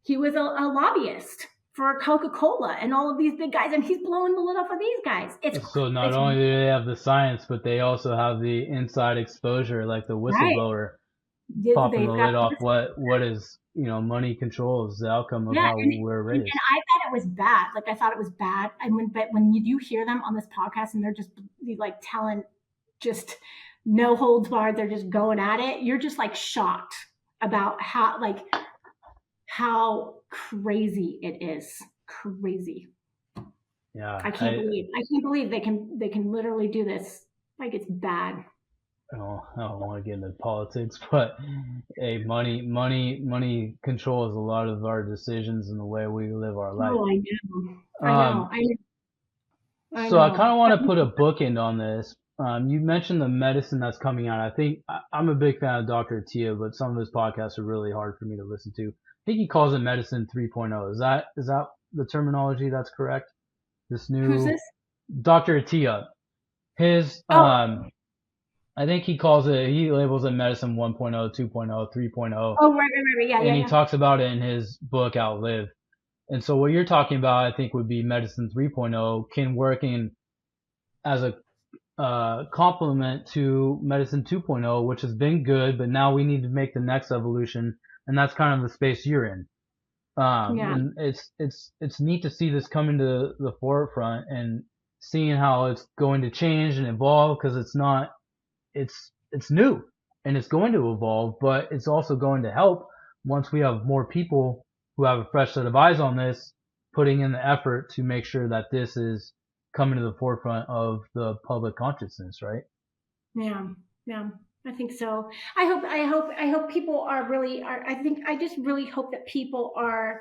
lobbyist for Coca-Cola and all of these big guys, and he's blowing the lid off of these guys. So not only do they have the science, but they also have the inside exposure, like the whistleblower, popping the lid off what is, money controls the outcome of how we're raised. And I thought it was bad. Like I thought it was bad. But when you hear them on this podcast and they're just like telling, just no holds barred, they're just going at it. You're just like shocked about how crazy it is. crazy. Yeah. I can't believe they can literally do this. Like, it's bad. I don't want to get into politics, but hey, money controls a lot of our decisions and the way we live our life. Oh, I know. I know. Um, I so I know. kind of want to put a bookend on this. You mentioned the medicine that's coming out. I think I'm a big fan of Dr. Tia, but some of his podcasts are really hard for me to listen to. I think he calls it medicine 3.0. Is that the terminology that's correct? This Who's new this? Dr. Tia. His Oh, I think he labels it medicine 1.0, 2.0, 3.0, oh, right. Yeah, and he yeah. talks about it in his book Outlive. And so what you're talking about, I think, would be medicine 3.0 can work in as a complement to medicine 2.0, which has been good, but now we need to make the next evolution, and that's kind of the space you're in. Yeah. And it's neat to see this come into the forefront and seeing how it's going to change and evolve, because it's new and it's going to evolve, but it's also going to help once we have more people who have a fresh set of eyes on this, putting in the effort to make sure that this is coming to the forefront of the public consciousness, right? Yeah. Yeah. I think so. I hope people are really are I just really hope that people are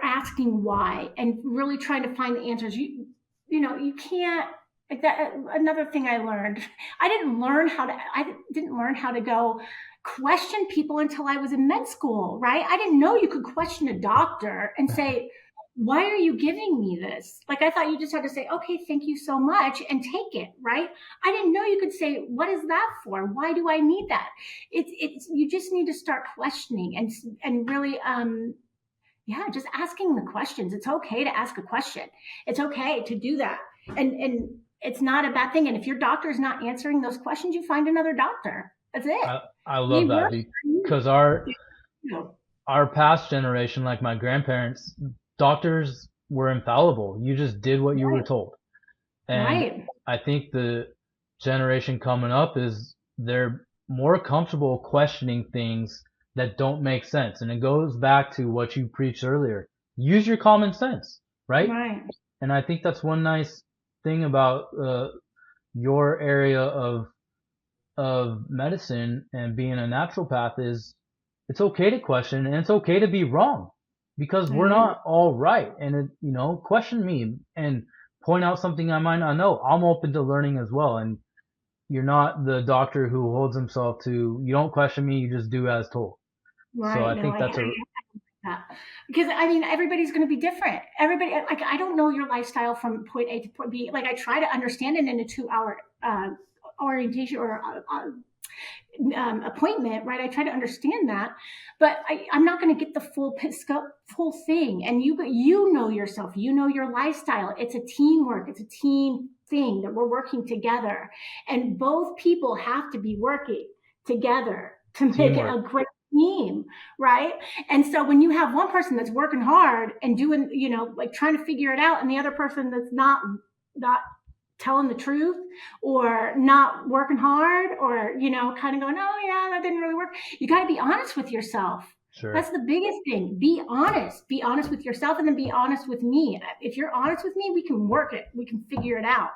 asking why and really trying to find the answers. You can't. Like that, another thing I learned. I didn't learn how to go question people until I was in med school. Right? I didn't know you could question a doctor and say, "Why are you giving me this?" Like, I thought you just had to say, "Okay, thank you so much," and take it. Right? I didn't know you could say, "What is that for? Why do I need that?" It's you just need to start questioning and really yeah, just asking the questions. It's okay to ask a question. It's okay to do that. And it's not a bad thing. And if your doctor is not answering those questions, you find another doctor. That's it. I love He that works for you. because our You know, our past generation, like my grandparents, doctors were infallible. You just did what you were right, told. And right, I think the generation coming up is they're more comfortable questioning things that don't make sense. And it goes back to what you preached earlier. Use your common sense, right? right. And I think that's one nice thing about your area of medicine and being a naturopath is it's okay to question and it's okay to be wrong, because we're Right. not all right. And question me and point out something I might not know. I'm open to learning as well. And you're not the doctor who holds himself to, you don't question me, you just do as told. So Right. I No, think I that's a that because I mean everybody's going to be different. Everybody like I don't know your lifestyle from point A to point B. Like I try to understand it in a 2 hour orientation or appointment, right? I try to understand that, but I'm not going to get the full thing. And you know yourself, you know your lifestyle. It's a teamwork. It's a team thing that we're working together, and both people have to be working together to make it a teamwork. great team, right? And so when you have one person that's working hard and doing, like trying to figure it out, and the other person that's not telling the truth or not working hard or kind of going, oh yeah, that didn't really work. You got to be honest with yourself. That's Sure. the biggest thing. Be honest with yourself, and then be honest with me. If you're honest with me, we can work it, we can figure it out.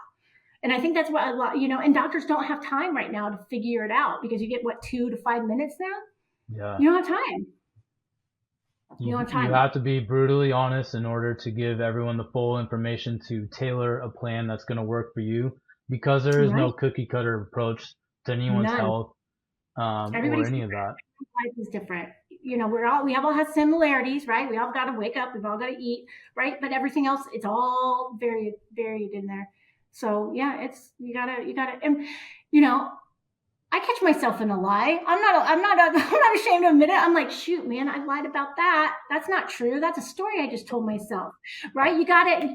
And I think that's what a lot, and doctors don't have time right now to figure it out, because you get what, 2 to 5 minutes now. Yeah. You don't have time. You You don't have you time. have to be brutally honest in order to give everyone the full information to tailor a plan that's going to work for you, because there is no Right. cookie cutter approach to anyone's None. health, or Everybody's any of that. life is different. We all have similarities, right? We all got to wake up, we've all got to eat, right? But everything else, it's all varied in there. So yeah, it's you gotta, and you know, I catch myself in a lie. I'm not ashamed to admit it. I'm like, shoot, man, I lied about that. That's not true. That's a story I just told myself, right? You got it.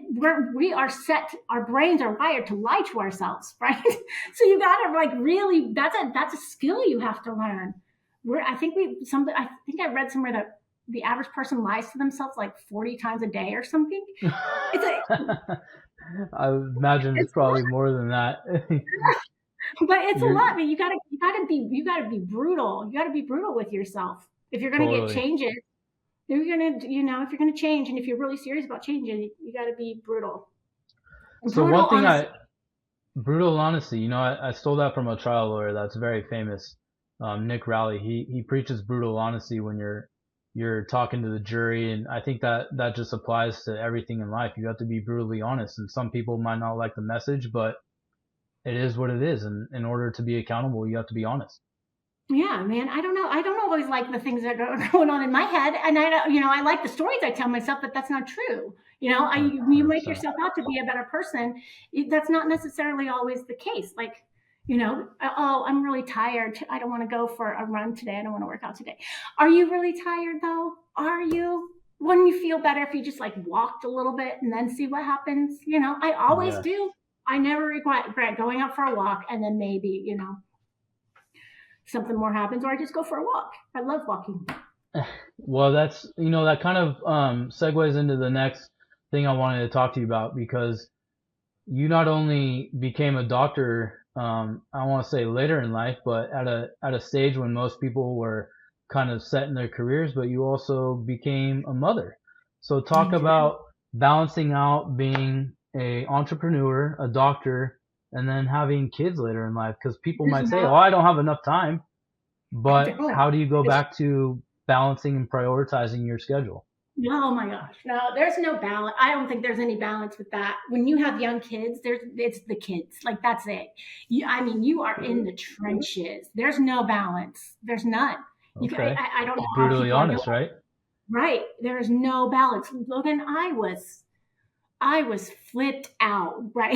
We are set. Our brains are wired to lie to ourselves, right? So you got to like really. That's a skill you have to learn. I think I read somewhere that the average person lies to themselves like 40 times a day or something. It's a I imagine it's it's probably more than that. But it's a You're lot. But you gotta be brutal. You gotta be brutal with yourself if you're gonna get totally. changes. If you're gonna, if you're gonna change, and if you're really serious about changing, you got to be brutal. So Brutal, one thing honestly. brutal honesty, I stole that from a trial lawyer that's very famous, Nick Rowley. He preaches brutal honesty when you're talking to the jury, and I think that just applies to everything in life. You have to be brutally honest, and some people might not like the message, but it is what it is, and in order to be accountable, you have to be honest. Yeah, man. I don't know. I don't always like the things that are going on in my head, and I don't, I like the stories I tell myself, but that's not true. You make 100%. yourself out to be a better person. That's not necessarily always the case. Like, oh, I'm really tired. I don't want to go for a run today. I don't want to work out today. Are you really tired though? Are you? Wouldn't you feel better if you just like walked a little bit and then see what happens? I always Yes. do. I never regret going out for a walk and then maybe, something more happens, or I just go for a walk. I love walking. Well, that's, that kind of segues into the next thing I wanted to talk to you about, because you not only became a doctor, I want to say later in life, but at a stage when most people were kind of set in their careers, but you also became a mother. So I talk did. about balancing out being a entrepreneur, a doctor, and then having kids later in life, because people There's might say, "Oh, no, I don't have enough time," I but don't. how do you go There's, back to balancing and prioritizing your schedule? oh my gosh, no, there's no balance. I don't think there's any balance with that. When you have young kids, it's the kids. Like that's it. You are in the trenches. There's no balance. There's none. Okay. I don't know how Brutally people are doing honest, it. right? Right. There is no balance. Logan, I was flipped out, right?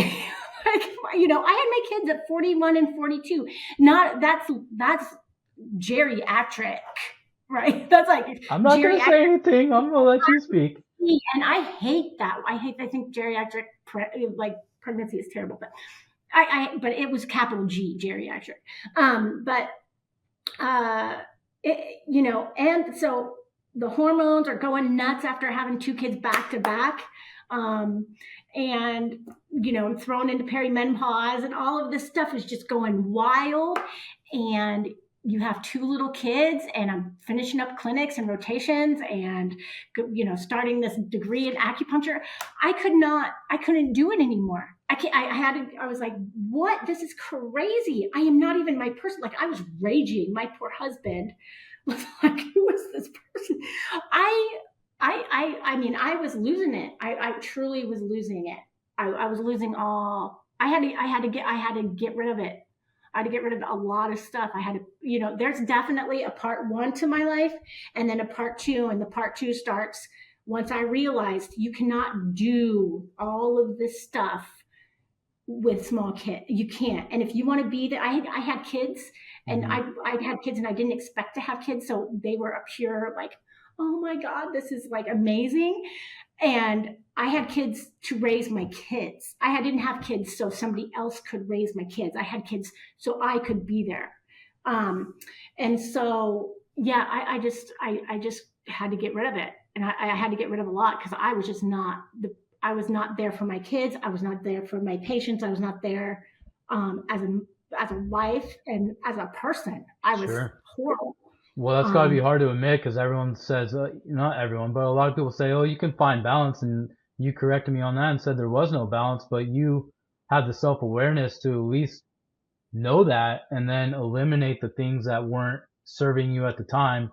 Like, I had my kids at 41 and 42. Not that's geriatric, right? That's like I'm not going to geriatric. say anything. I'm going to let you speak. And I hate that. I think geriatric like pregnancy is terrible, but but it was capital G geriatric. But uh, and so the hormones are going nuts after having two kids back to back. Um, and thrown into perimenopause, and all of this stuff is just going wild. And you have two little kids, and I'm finishing up clinics and rotations, and starting this degree in acupuncture. I couldn't do it anymore. I was like, what? This is crazy. I am not even my person. Like, I was raging. My poor husband was like, who is this person? I was losing it. I truly was losing it. I was losing all. I had to get rid of it. I had to get rid of a lot of stuff. I had to, there's definitely a part one to my life, and then a part two, and the part two starts once I realized you cannot do all of this stuff with small kids. You can't. And if you want to be there, I had kids, and Hmm. I had kids, and I didn't expect to have kids, so they were a pure like, oh my god, this is like amazing. And I had kids to raise my kids. Didn't have kids so somebody else could raise my kids. I had kids so I could be there. Um, and so yeah, I just had to get rid of it, and I had to get rid of a lot because I was just not the I was not there for my kids. I was not there for my patients. I was not there as a wife and as a person. I was Sure. horrible. Well, that's got to be Um, hard to admit, because everyone says, not everyone, but a lot of people say, oh, you can find balance. And you corrected me on that and said there was no balance, but you had the self-awareness to at least know that and then eliminate the things that weren't serving you at the time.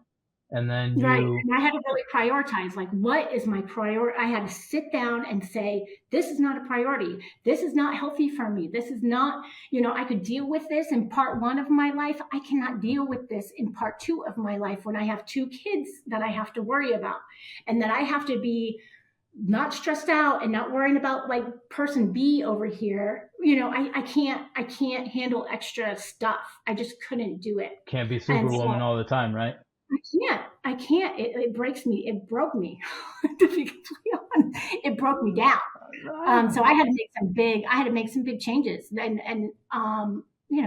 And then Right. you, And I had to really prioritize, like, what is my priority? I had to sit down and say, this is not a priority. This is not healthy for me. This is not, I could deal with this in part one of my life. I cannot deal with this in part two of my life when I have two kids that I have to worry about, and that I have to be not stressed out and not worrying about like person B over here. I can't handle extra stuff. I just couldn't do it. can't be And superwoman so all the time, right? I can't. It breaks me. It broke me. To be completely honest, it broke me down. So I had to make some big changes, and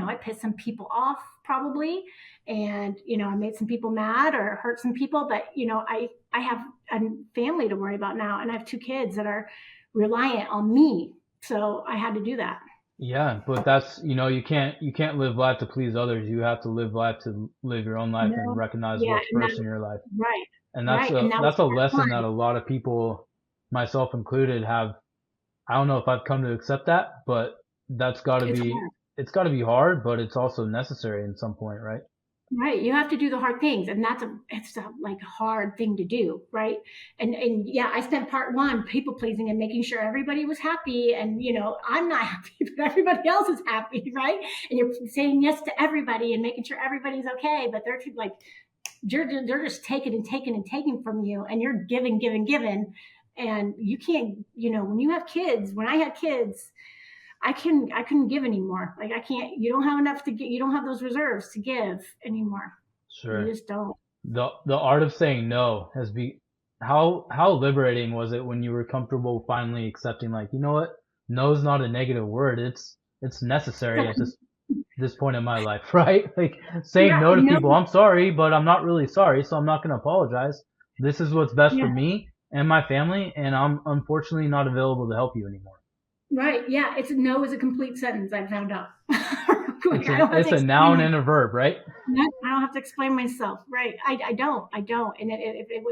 I pissed some people off probably, and I made some people mad or hurt some people, but I have a family to worry about now, and I have two kids that are reliant on me, so I had to do that. Yeah, but that's, you can't live life to please others. You have to live life to live your own life and No, recognize yeah, what's and first in your life. right. And Right. And that was that's a part lesson that one. a lot of people, myself included, have. I don't know if I've come to accept that, but that's got to It's be, hard. it's got to be hard, but it's also necessary in some point, right? Right. You have to do the hard things. And it's a like hard thing to do. Right. And yeah, I spent part one people pleasing and making sure everybody was happy. And, I'm not happy, but everybody else is happy. Right. And you're saying yes to everybody and making sure everybody's okay. But like, they're just taking and taking and taking from you. And you're giving, giving, giving. And you can't, when you have kids, when I had kids, I couldn't give anymore. Like I can't. You don't have enough to get. You don't have those reserves to give anymore. You Sure. just don't. The art of saying no has be how liberating was it when you were comfortable finally accepting, like, you know what? No is not a negative word. It's necessary at this point in my life, right? Like saying Yeah, no to no, people, I'm sorry, but I'm not really sorry, so I'm not going to apologize. This is what's best for yeah, me and my family, and I'm unfortunately not available to help you anymore. right. Yeah, it's no is a complete sentence. I found out. Quick, I don't have to It's a explain noun my. and a verb, right? I don't have to explain myself. Right. I don't. And if it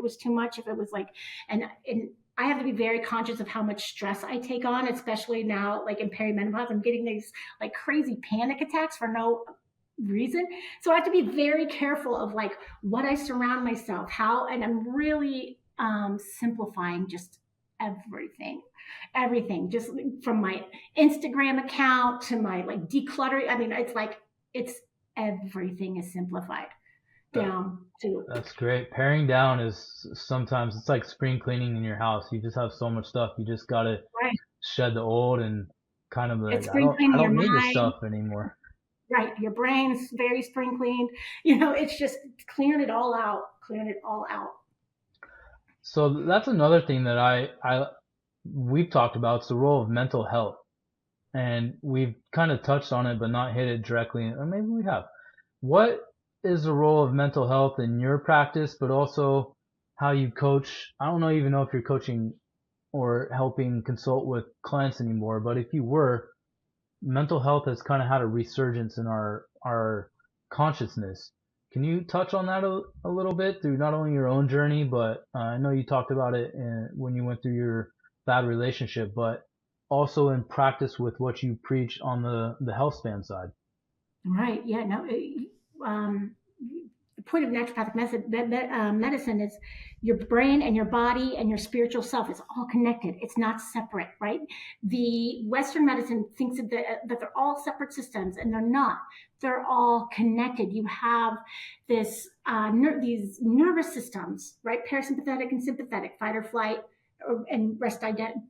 was too much, if it was like, and I have to be very conscious of how much stress I take on, especially now, like in perimenopause, I'm getting these like crazy panic attacks for no reason. So I have to be very careful of like what I surround myself, how, and I'm really simplifying just everything, everything, just from my Instagram account to my like decluttering. I mean, it's like it's everything is simplified That, down to that's great. Paring down is sometimes it's like spring cleaning in your house. You just have so much stuff. You just gotta right. shed the old and kind of It's like spring I cleaning your don't need this mind, stuff anymore. right? Your brain's very spring cleaned. It's just clearing it all out, clearing it all out. So that's another thing that I we've talked about. It's the role of mental health, and we've kind of touched on it, but not hit it directly. Or maybe we have. What is the role of mental health in your practice, but also how you coach? I don't know even know if you're coaching or helping consult with clients anymore, but if you were, mental health has kind of had a resurgence in our consciousness. Can you touch on that a little bit through not only your own journey, but I know you talked about it when you went through your bad relationship, but also in practice with what you preach on the health span side. Right. Yeah. No. Um, the point of naturopathic medicine is your brain and your body and your spiritual self is all connected. It's not separate, right? The Western medicine thinks that they're all separate systems, and they're not. They're all connected. You have these nervous systems, right? Parasympathetic and sympathetic, fight or flight, and rest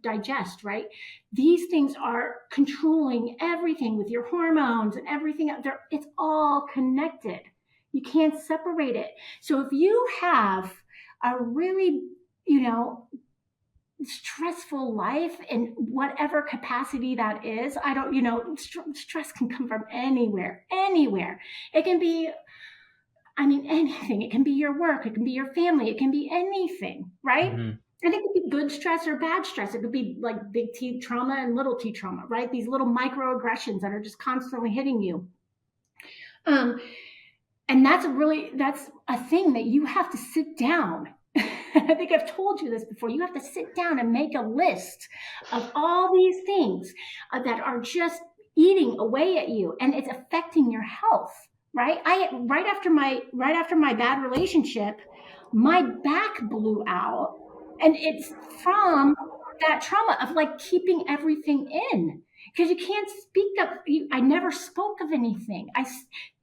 digest, right? These things are controlling everything with your hormones and everything. It's all connected. You can't separate it. So if you have a really, you know, stressful life in whatever capacity that is, I don't, stress can come from anywhere, anywhere. It can be, I mean, anything. It can be your work, it can be your family, it can be anything, right? Hmm. And it could be good stress or bad stress. It could be like big T trauma and little T trauma, right? These little microaggressions that are just constantly hitting you. Um, and that's a thing that you have to sit down. I think I've told you this before. You have to sit down and make a list of all these things that are just eating away at you, and it's affecting your health. Right? Right after my bad relationship, my back blew out, and it's from that trauma of like keeping everything in because you can't speak up. I never spoke of anything.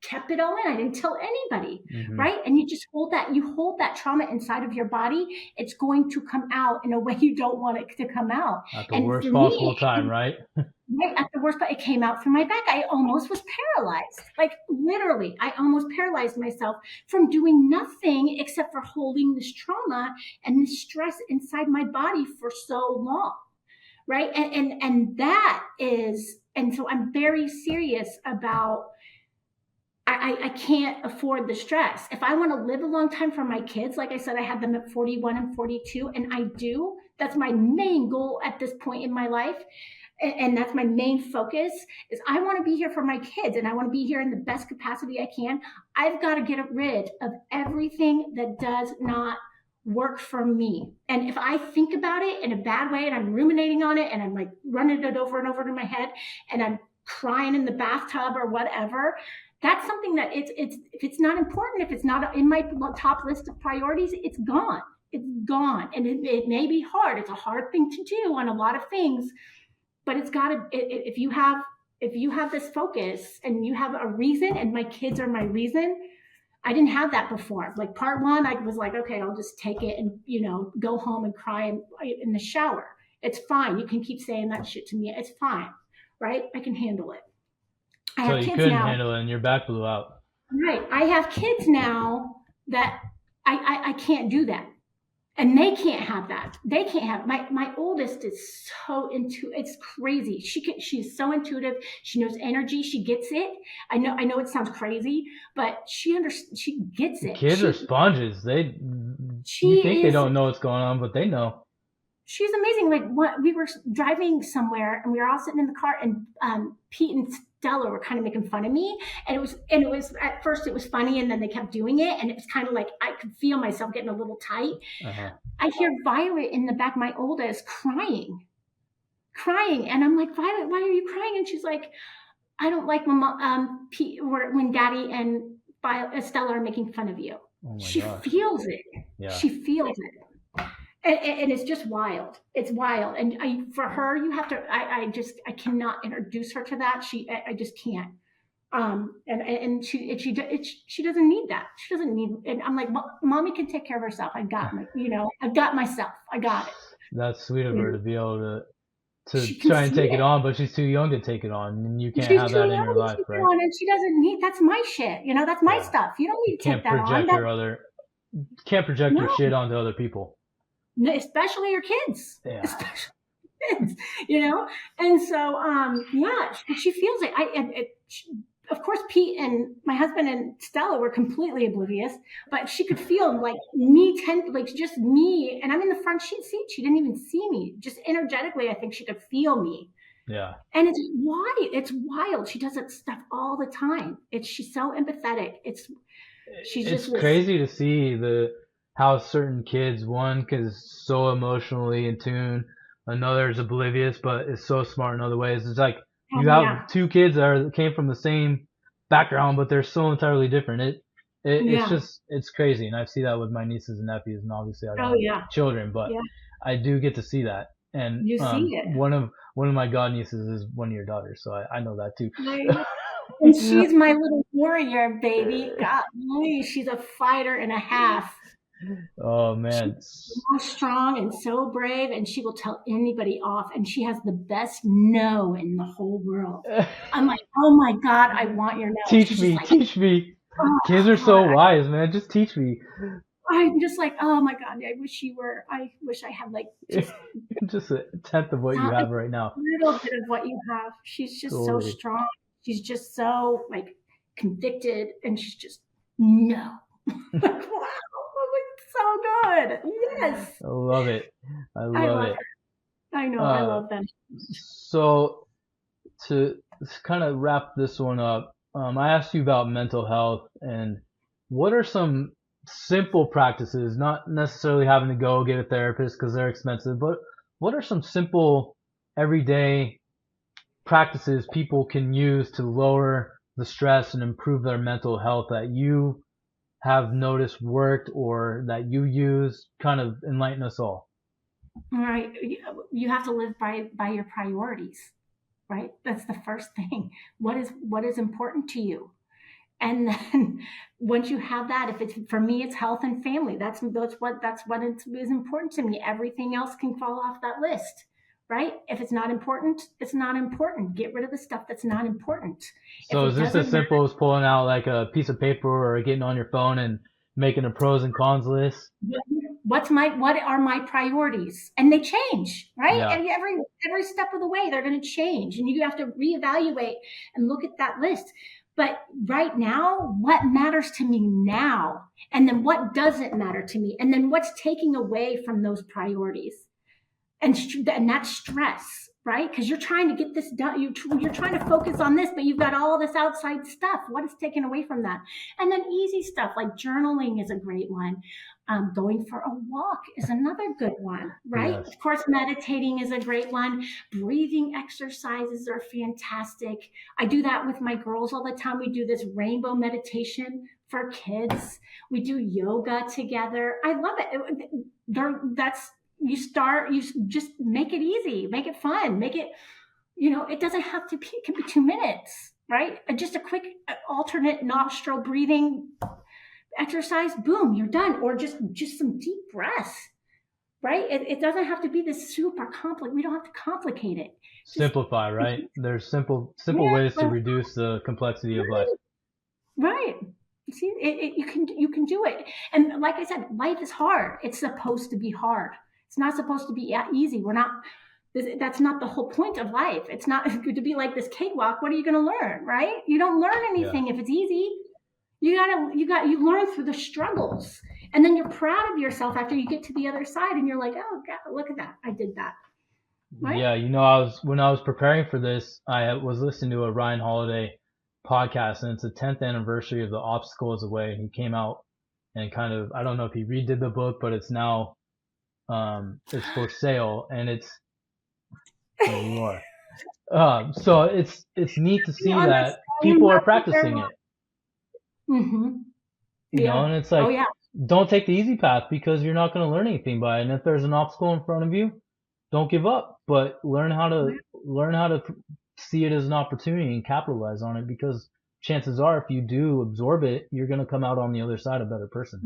Kept it all in. I didn't tell anybody, Hmm. right? And you hold that trauma inside of your body. It's going to come out in a way you don't want it to come out. At the And worst for me, possible time, right? right at the worst part, it came out through my back. I almost was paralyzed. Like literally, I almost paralyzed myself from doing nothing except for holding this trauma and this stress inside my body for so long. Right. And that is, and so I'm very serious about I can't afford the stress. If I want to live a long time for my kids, like I said, I had them at 41 and 42, and I do. That's my main goal at this point in my life. and that's my main focus, is I want to be here for my kids and I want to be here in the best capacity I can. I've got to get rid of everything that does not work for me. And if I think about it in a bad way and I'm ruminating on it and I'm like running it over and over in my head and I'm crying in the bathtub or whatever, that's something that it's if it's not important, if it's not in my top list of priorities, it's gone. It's gone. And it may be hard. It's a hard thing to do on a lot of things, but it's got to, if you have this focus and you have a reason, and my kids are my reason. I didn't have that before. Like part one, I was like, okay, I'll just take it and, go home and cry in the shower. It's fine. You can keep saying that shit to me. It's fine. Right? I can handle it. I So have you kids couldn't now. handle it and your back blew out. Right. I have kids now that I can't do that. And they can't have that. They can't have my oldest is so it's crazy. She's so intuitive. She knows energy. She gets it. I know it sounds crazy, but she gets it. Kids are sponges. You think they don't know what's going on, but they know. She's amazing. Like we were driving somewhere and we were all sitting in the car and Pete and Stella were kind of making fun of me. And it was at first it was funny and then they kept doing it. And it was kind of like, I could feel myself getting a little tight. Uh-huh. I hear Violet in the back, my oldest, crying. And I'm like, Violet, why are you crying? And she's like, I don't like when Daddy and Stella are making fun of you. Oh my she gosh. Feels it. Yeah. She feels it. And it's just wild. It's wild. And for her, you have to, I cannot introduce her to that. I just can't. And she doesn't need that. She doesn't need, and I'm like, Mommy can take care of herself. I've got myself. I got it. That's sweet of her to be able to try and take it on, but she's too young to take it on, and you can't have that in your life, right? And she doesn't need, that's my shit. That's my stuff. You don't need to take that on. Can't project your shit onto other people. Especially your kids. Yeah. Especially kids, And so, she feels it. Of course, Pete and my husband and Stella were completely oblivious, but she could feel like just me. And I'm in the front seat. She didn't even see me. Just energetically, I think she could feel me. Yeah. And it's wild. She does that stuff all the time. She's so empathetic. It's crazy to see how certain kids, one is so emotionally in tune, another is oblivious but is so smart in other ways. It's like you have two kids that came from the same background but they're so entirely different. It's crazy, and I see that with my nieces and nephews, and obviously I don't have children, but I do get to see that. And you see it. One of my god nieces is one of your daughters, so I know that too. And she's my little warrior, baby. God, she's a fighter and a half. Oh man, she's so strong and so brave, and she will tell anybody off, and she has the best no in the whole world. I'm like, oh my God, I want your no. Teach me. Oh, kids are so wise, man. Just teach me. I'm just like, oh my God, I wish I had like just a tenth of what you have right now. A little bit of what you have. She's just so strong. She's just so like convicted, and she's just no. Like, wow. So good. Yes. I love it. I love it. I know. I love them. So to kind of wrap this one up, I asked you about mental health and what are some simple practices, not necessarily having to go get a therapist because they're expensive, but what are some simple everyday practices people can use to lower the stress and improve their mental health that you have noticed worked or that you use? Kind of enlighten us all. All right. You have to live by your priorities, right? That's the first thing. What is important to you? And then once you have that, for me, it's health and family. That's what is important to me. Everything else can fall off that list. Right? If it's not important, it's not important. Get rid of the stuff that's not important. So is this as simple as pulling out like a piece of paper or getting on your phone and making a pros and cons list? What are my priorities? And they change, right? Yeah. And every step of the way, they're going to change. And you have to reevaluate and look at that list. But right now, what matters to me now? And then what doesn't matter to me? And then what's taking away from those priorities? And that's stress. right? Because you're trying to get this done. You're trying to focus on this, but you've got all this outside stuff. What is taken away from that? And then easy stuff like journaling is a great one. Going for a walk is another good one, right? Yes. Of course, meditating is a great one. Breathing exercises are fantastic. I do that with my girls all the time. We do this rainbow meditation for kids. We do yoga together. I love it. That's you just make it easy, make it fun, make it, it doesn't have to be, it can be 2 minutes, right? Just a quick alternate nostril breathing exercise, boom, you're done. Or just some deep breaths, right? It doesn't have to be this super complex. We don't have to complicate it. Simplify, right? There's simple Yeah, ways to reduce the complexity of life. right. See, you can do it. And like I said, life is hard. It's supposed to be hard. It's not supposed to be easy. That's not the whole point of life. It's not good to be like this cakewalk. What are you going to learn, right? You don't learn anything if it's easy. You learn through the struggles, and then you're proud of yourself after you get to the other side, and you're like, oh God, look at that, I did that. Right? Yeah, when I was preparing for this, I was listening to a Ryan Holiday podcast, and it's the 10th anniversary of The Obstacle Is the Way. He came out and kind of, I don't know if he redid the book, but it's now it's for sale, and it's more. So it's neat to see that people are practicing it. Mm-hmm. And it's like, don't take the easy path because you're not going to learn anything by it. And if there's an obstacle in front of you, don't give up, but learn how to see it as an opportunity and capitalize on it, because chances are if you do absorb it, you're going to come out on the other side a better person.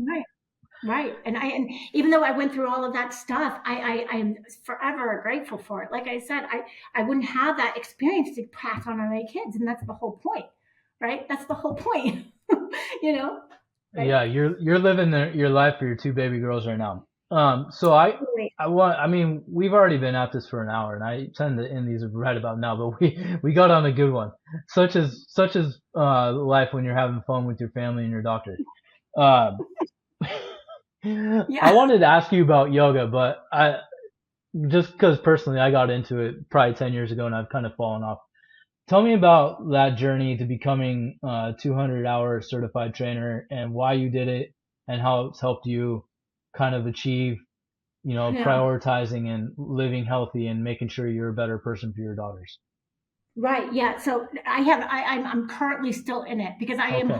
Right. And even though I went through all of that stuff, I'm forever grateful for it. Like I said, I wouldn't have that experience to pass on to my kids. And that's the whole point, right? That's the whole point, Right? Yeah. You're living your life for your 2 baby girls right now. So we've already been at this for an hour, and I tend to end these right about now, but we got on a good one, such as life when you're having fun with your family and your doctor. I wanted to ask you about yoga, but just because personally I got into it probably 10 years ago and I've kind of fallen off. Tell me about that journey to becoming a 200-hour certified trainer, and why you did it, and how it's helped you kind of achieve, prioritizing and living healthy and making sure you're a better person for your daughters. Right. Yeah. So I'm currently still in it because I am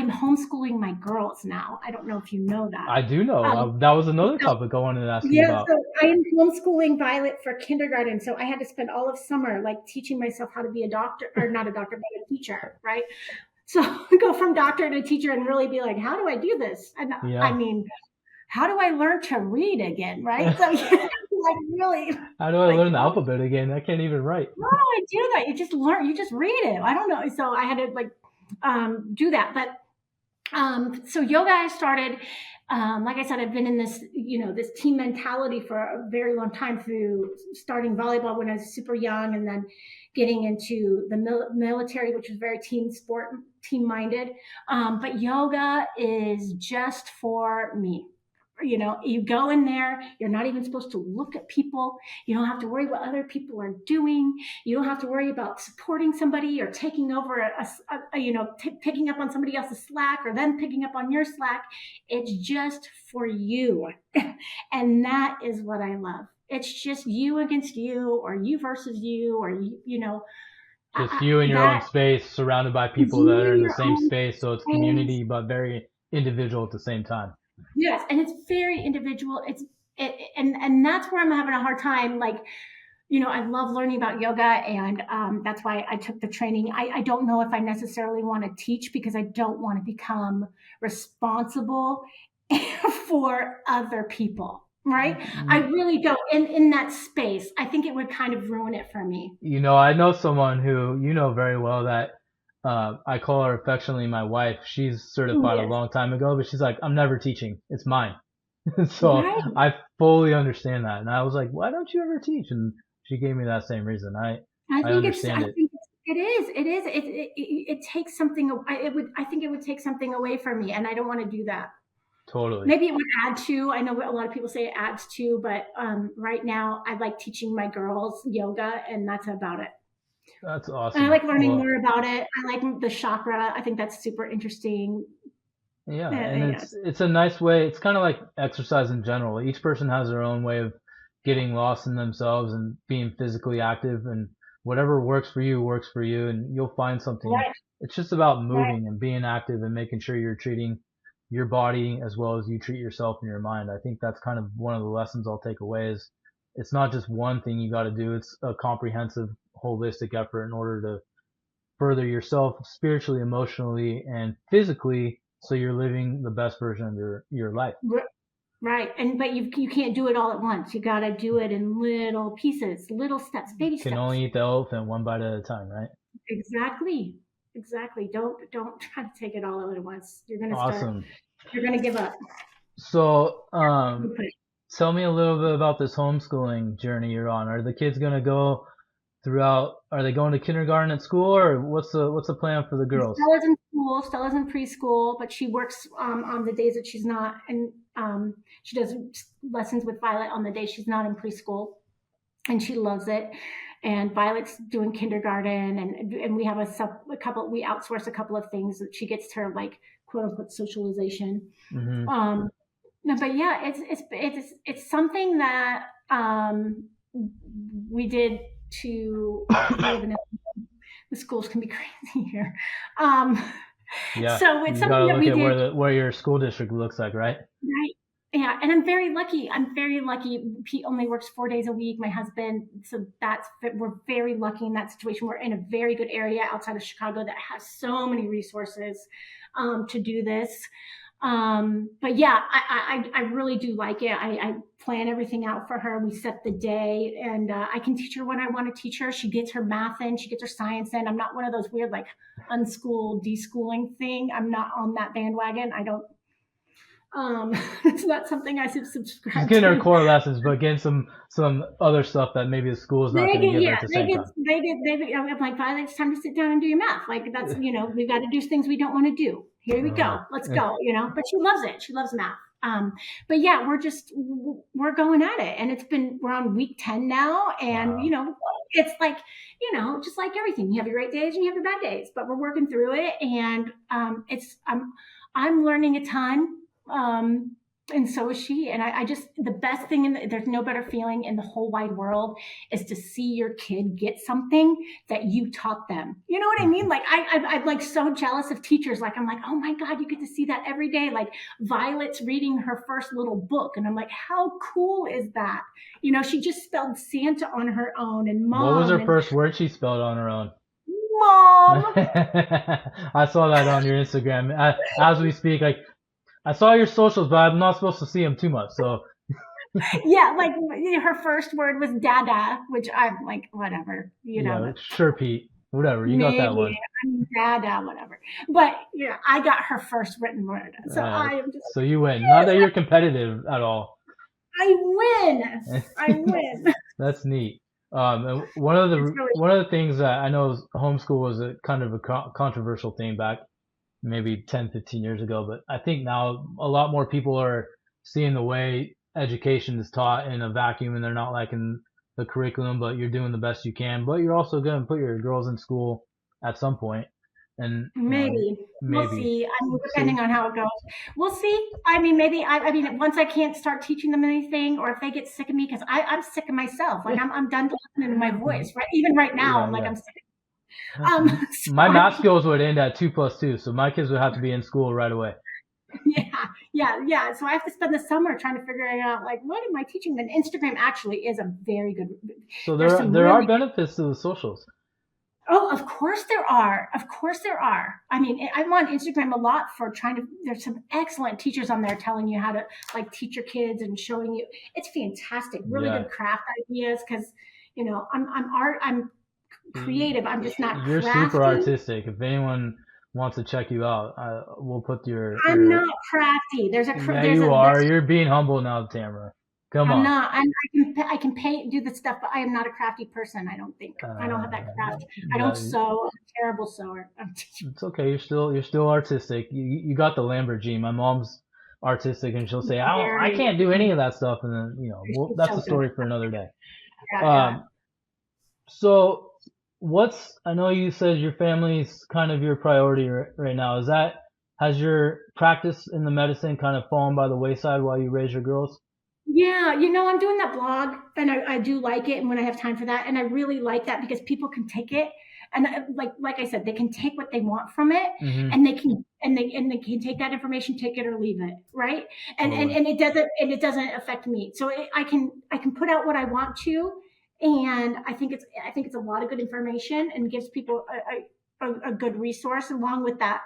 homeschooling my girls now. I don't know if you know that. I do know. That was another topic I wanted to ask you about. So I am homeschooling Violet for kindergarten. So I had to spend all of summer teaching myself how to be a doctor, or not a doctor, but a teacher. Right. So go from doctor to teacher and really be like, how do I do this? And I mean, how do I learn to read again? Right. So really. How do I learn the alphabet again? I can't even write. No, I do that. You just learn. You just read it. I don't know. So I had to do that. But so yoga, I started. Like I said, I've been in this, this team mentality for a very long time, through starting volleyball when I was super young, and then getting into the military, which was very team minded. But yoga is just for me. You go in there, you're not even supposed to look at people. You don't have to worry what other people are doing. You don't have to worry about supporting somebody or taking over picking up on somebody else's slack, or them picking up on your slack. It's just for you. And that is what I love. It's just you against you, or you versus you, or, just you in your own space, surrounded by people that are in the same space. So it's community, but very individual at the same time. Yes, and it's very individual. And that's where I'm having a hard time. I love learning about yoga, and that's why I took the training. I don't know if I necessarily want to teach, because I don't want to become responsible for other people. Right? Mm-hmm. I really don't. In that space, I think it would kind of ruin it for me. I know someone who very well that. I call her affectionately my wife. She's certified a long time ago, but she's like, I'm never teaching. It's mine. So I fully understand that. And I was like, why don't you ever teach? And she gave me that same reason. I understand it. It is. It takes something. I think it would take something away from me, and I don't want to do that. Totally. Maybe it would add to. I know a lot of people say it adds to, but right now I like teaching my girls yoga, and that's about it. That's And I awesome. like learning Well, more about it. I like the chakra. I think that's super interesting. yeah, and You know, it's a nice way. It's kind of like exercise in general. Each person has their own way of getting lost in themselves and being physically active, and whatever works for you, and you'll find something. right, It's just about right, moving and being active and making sure you're treating your body as well as you treat yourself and your mind. I think that's kind of one of the lessons I'll take away is it's not just one thing you got to do. It's a comprehensive, holistic effort in order to further yourself spiritually, emotionally, and physically, so you're living the best version of your life. right. And but you can't do it all at once. You got to do it in little pieces, little steps, baby Can steps. only eat the elephant one bite at a time, right? Exactly, exactly. Don't try to take it all at once. You're gonna start. Awesome. You're gonna give up. So, You put it. tell me a little bit about this homeschooling journey you're on. Are the kids gonna go throughout? Are they going to kindergarten at school, or what's the plan for the girls? Stella's in school. Stella's in preschool, but she works on the days that she's not, and she does lessons with Violet on the day she's not in preschool, and she loves it. And Violet's doing kindergarten, and we have a couple. We outsource a couple of things that she gets her like quote unquote socialization. Hmm. Um, no, but yeah, it's something that we did to because we live in the schools can be crazy here. Um, Yeah, so it's you something gotta that look we at did, where your school district looks like, right? right? Yeah, and I'm very lucky. I'm very lucky. Pete only works 4 days a week. My husband, so we're very lucky in that situation. We're in a very good area outside of Chicago that has so many resources to do this. But yeah, I really do like it. I plan everything out for her. We set the day, and I can teach her when I want to teach her. She gets her math in, she gets her science in. I'm not one of those weird like unschool deschooling thing. I'm not on that bandwagon. I don't. It's not something I She's subscribe getting her to. core lessons, but getting some other stuff that maybe the school's not They going to get, give her yeah, at the same time. I'm like, Violet, it's time to sit down and do your math. Like that's, we've got to do things we don't want to do. Here we go. Let's go, but she loves it. She loves math. But yeah, we're going at it, and we're on week 10 now. And, Wow. it's like, just like everything, you have your great days and you have your bad days, but we're working through it. And, I'm learning a ton. And so is she. And I just, the best thing, there's no better feeling in the whole wide world is to see your kid get something that you taught them. You know what I mean? Like, I'm like so jealous of teachers. Like, I'm like, oh my God, you get to see that every day. Like, Violet's reading her first little book. And I'm like, how cool is that? She just spelled Santa on her own, and What was mom her and first word she spelled on her own? mom. I saw that on your Instagram. As we speak, like I saw your socials, but I'm not supposed to see them too much. So Yeah, like her first word was dada, which I'm like, whatever, yeah, but sure, Pete. Whatever, you got that maybe one. I'm dada, whatever. But yeah, I got her first written word. So Uh, I am just so you win. Not that you're competitive at all. I win. I win. That's neat. And It's really one of the things that I know is homeschool was a kind of a controversial thing back maybe 10, 15 years ago, but I think now a lot more people are seeing the way education is taught in a vacuum, and they're not liking the curriculum, but you're doing the best you can. But you're also going to put your girls in school at some point, and maybe. We'll maybe see. I mean, see. depending on how it goes. We'll see. I mean, maybe I mean once I can't start teaching them anything, or if they get sick of me, because I'm sick of myself. Like I'm done listening to my voice. Right. Even right now, Yeah, I'm like yeah. I'm sick. So My math skills would end at 2+2, so my kids would have to be in school right away. yeah. So I have to spend the summer trying to figure out like what am I teaching them. Instagram actually is a very good. So There's some there are really. benefits to the socials. Oh, of course there are. Of course there are. I mean, I'm on Instagram a lot for trying to. There's some excellent teachers on there telling you how to like teach your kids and showing you. It's fantastic. Really Yeah, good craft ideas because I'm creative. I'm just not you're super crafty. artistic. If anyone wants to check you out, we'll put I'm your. not crafty. Yeah, you are. There's You're being humble now, Tamara. Come I'm on. not. I can paint, do the stuff, but I am not a crafty person. I don't think I don't have that craft. I don't That sew. I'm a terrible sewer. it's okay. You're still artistic. You got the Lambert gene. My mom's artistic, and she'll say, I Very, can't do any of that stuff. And then, well, she's that's so a good. story for another day. Yeah. So I know you said your family's kind of your priority right now. Has your practice in the medicine kind of fallen by the wayside while you raise your girls? Yeah, I'm doing that blog, and I do like it, and when I have time for that, and I really like that because people can take it, and like I said, they can take what they want from it, Mm-hmm. and they can take that information, take it or leave it, right? And Totally. and it doesn't affect me, so I can put out what I want to, and I think it's a lot of good information and gives people a good resource along with that.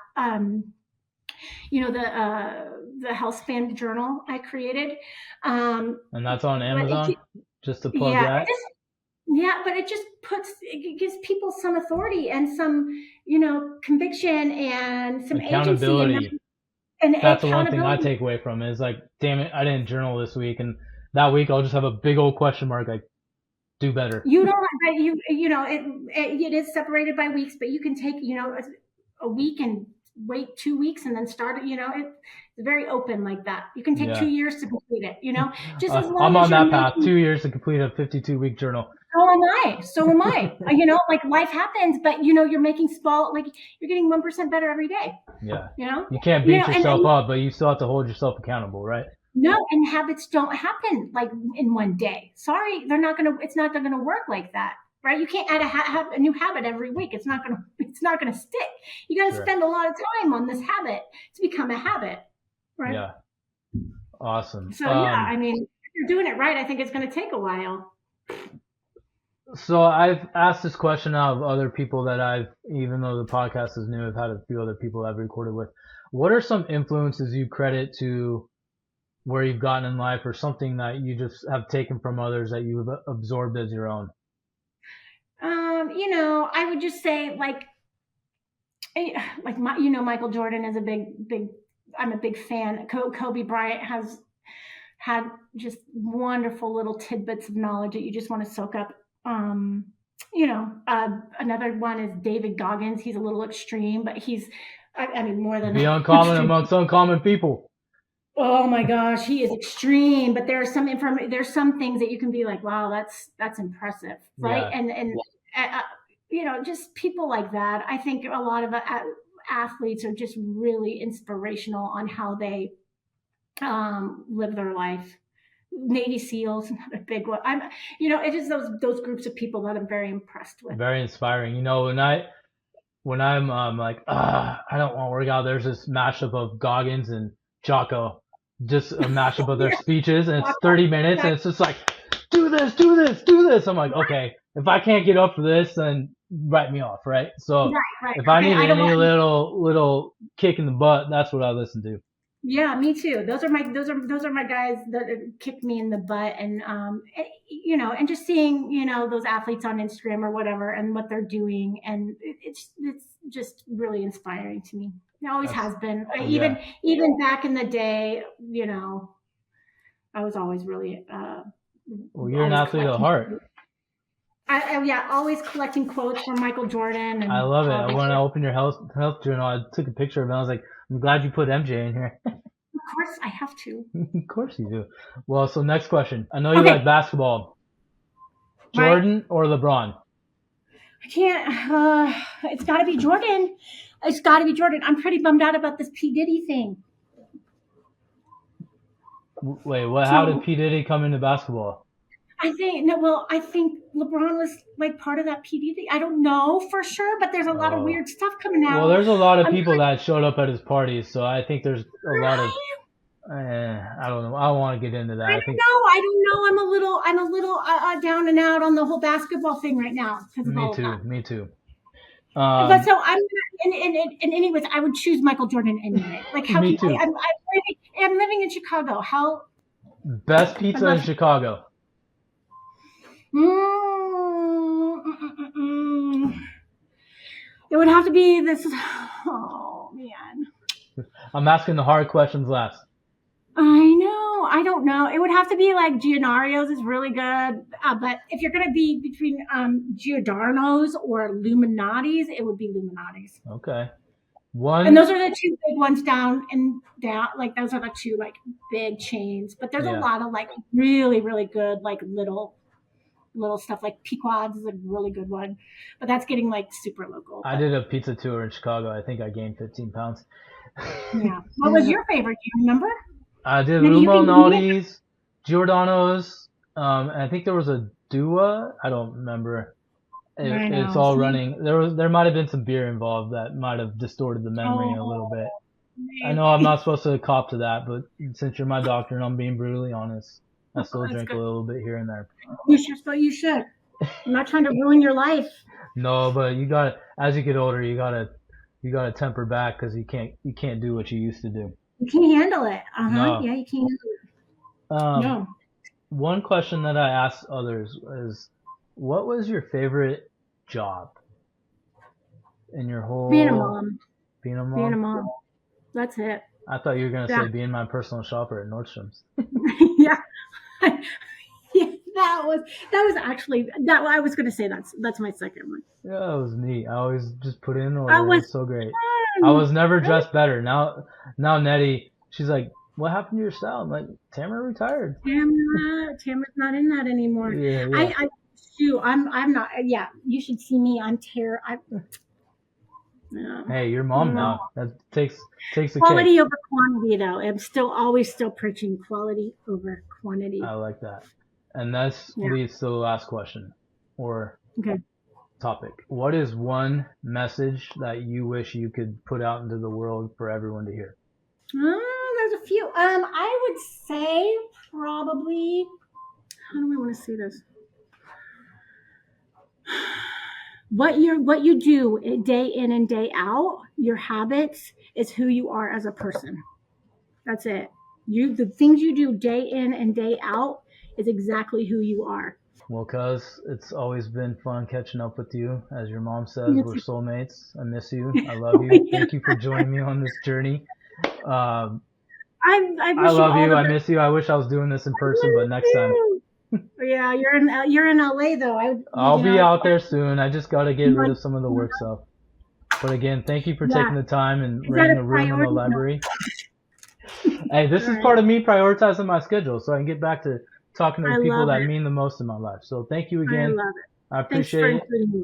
The health span journal I created. And that's on But Amazon, just to plug yeah, that. but it gives people some authority and some, conviction and some agency Accountability. and That's the one thing I accountability. take away from it is like, damn it, I didn't journal this week. And that week I'll just have a big old question mark, like, do better. You don't, but it is separated by weeks, but you can take, a week and wait 2 weeks and then start it, it's very open like that. You can take Yeah. 2 years to complete it, just as I'm long as on you're that path. making. 2 years to complete a 52-week journal. So am I. So am I. Like life happens, but you're making small, like you're getting 1% better every day. Yeah. You know, You can't beat yourself up, but you still have to hold yourself accountable, right? no, and habits don't happen like in one day. Sorry, they're not gonna. It's not gonna work like that, right? You can't add a new habit every week. It's not gonna. It's not gonna stick. You got to Sure. spend a lot of time on this habit to become a habit, right? Yeah. Awesome. So I mean, if you're doing it right, I think it's gonna take a while. So I've asked this question of other people that even though the podcast is new, I've had a few other people I've recorded with. What are some influences you credit to where you've gotten in life, or something that you just have taken from others that you've absorbed as your own? I would just say Michael Jordan is a big. I'm a big fan. Kobe Bryant has had just wonderful little tidbits of knowledge that you just want to soak up. Another one is David Goggins. He's a little extreme, but I mean, more than Be uncommon extreme. amongst uncommon people. Oh my gosh, he is extreme. But there's some things that you can be like, wow, that's impressive, right? Yeah. Just people like that. I think a lot of athletes are just really inspirational on how they live their life. Navy SEALs, another big one. It is those groups of people that I'm very impressed with. Very inspiring. When I'm like, I don't want to work out, there's this mashup of Goggins and Jocko, just a mashup of their speeches, and it's 30 minutes, and it's just like, do this, do this, do this. I'm like, okay, if I can't get up for this, then write me off, right? So Right. if I need any little kick in the butt, that's what I listen to. Yeah, me too. Those are my guys that kicked me in the butt, and and just seeing those athletes on Instagram or whatever, and what they're doing, and it's just really inspiring to me. It always has been. Even back in the day, I was always really. Well, you're an athlete at heart. Always collecting quotes from Michael Jordan. And I love it. When I opened your health journal, I took a picture of it. I was like, I'm glad you put MJ in here. Of course, I have to. Of course you do. Well, so next question. I know you like basketball. Jordan or LeBron? I can't. It's got to be Jordan. It's got to be Jordan. I'm pretty bummed out about this P. Diddy thing. Wait, what? How did P. Diddy come into basketball? I think LeBron was like part of that P. Diddy. I don't know for sure, but there's a lot of weird stuff coming out. Well, there's a lot of people that showed up at his parties, so I think there's a lot of. I don't know. I don't want to get into that. I don't know. I'm a little down and out on the whole basketball thing right now. Me too. But so I'm, and anyways, I would choose Michael Jordan anyway. Like how me too. I'm living in Chicago. How best pizza in Chicago? It would have to be this. Oh man. I'm asking the hard questions last. I know. I don't know. It would have to be like Giordano's is really good. But if you're going to be between Giordano's or Illuminati's, it would be Illuminati's. Okay. And One, those are the two big ones down, like those are the two like big chains. But there's a yeah, lot of like really, really good like little stuff like Pequod's is a really good one. But that's getting like super local. I But did a pizza tour in Chicago. I think I gained 15 pounds. yeah. What was your favorite? Do you remember? I did Maybe you Umo can give me Naldi's, Giordano's, and I think there was a Dua. I don't remember. I It's know. all See? running. There might have been some beer involved that might have distorted the memory a little Oh, bit. I man. know I'm not supposed to cop to that, but since you're my doctor and I'm being brutally honest, I Oh, still that's drink a good. little bit here and there. You should, but you should. I'm not trying to ruin your life. No, but you got to as you get older, you gotta temper back because you can't do what you used to do. You can't handle it. Uh huh. No. Yeah, you can't handle it. Um, No. one question that I asked others is, what was your favorite job in your Being a whole mom. being a Being a mom? mom. That's it. I thought you were gonna Yeah. say being my personal shopper at Nordstrom's. Yeah. Yeah. That was actually that I was gonna say that's my second one. Yeah, it was neat. I always just put in an That order. It was was so great. I fun. was never That was dressed better. Now Nettie, she's like, "What happened to your style?" I'm like, "Tamara retired." Tamara's not in that anymore. Yeah, yeah. I shoot, I'm not. Yeah, you should see me. I'm terror. I no, Hey, you're mom no. now. That takes the cake. Quality over quantity, though. I'm still always still preaching quality over I quantity. like that. And that Yeah. leads to the last question or Okay. topic. What is one message that you wish you could put out into the world for everyone to hear? There's a few. I would say probably. How do I want to say this? What you do day in and day out, your habits is who you are as a person. That's it. The things you do day in and day out is exactly who you are. Well, cuz it's always been fun catching up with you. As your mom says, we're It's- soulmates. I miss you. I love you. Thank you for joining me on this journey. Um, I I wish you love all you. the I best. miss you. I wish I was doing this in person, but next time. Too. Yeah, you're in LA though. I'll be out there soon. I just got to get You rid want, of some of the work stuff. But again, thank you for yeah. taking the time and Is that renting a a room in the priority? No. library. Hey, this All is right. part of me prioritizing my schedule so I can get back to talking to I the people love that it. mean the most in my life. So thank you I again. love it. I Thanks for appreciate it. including me.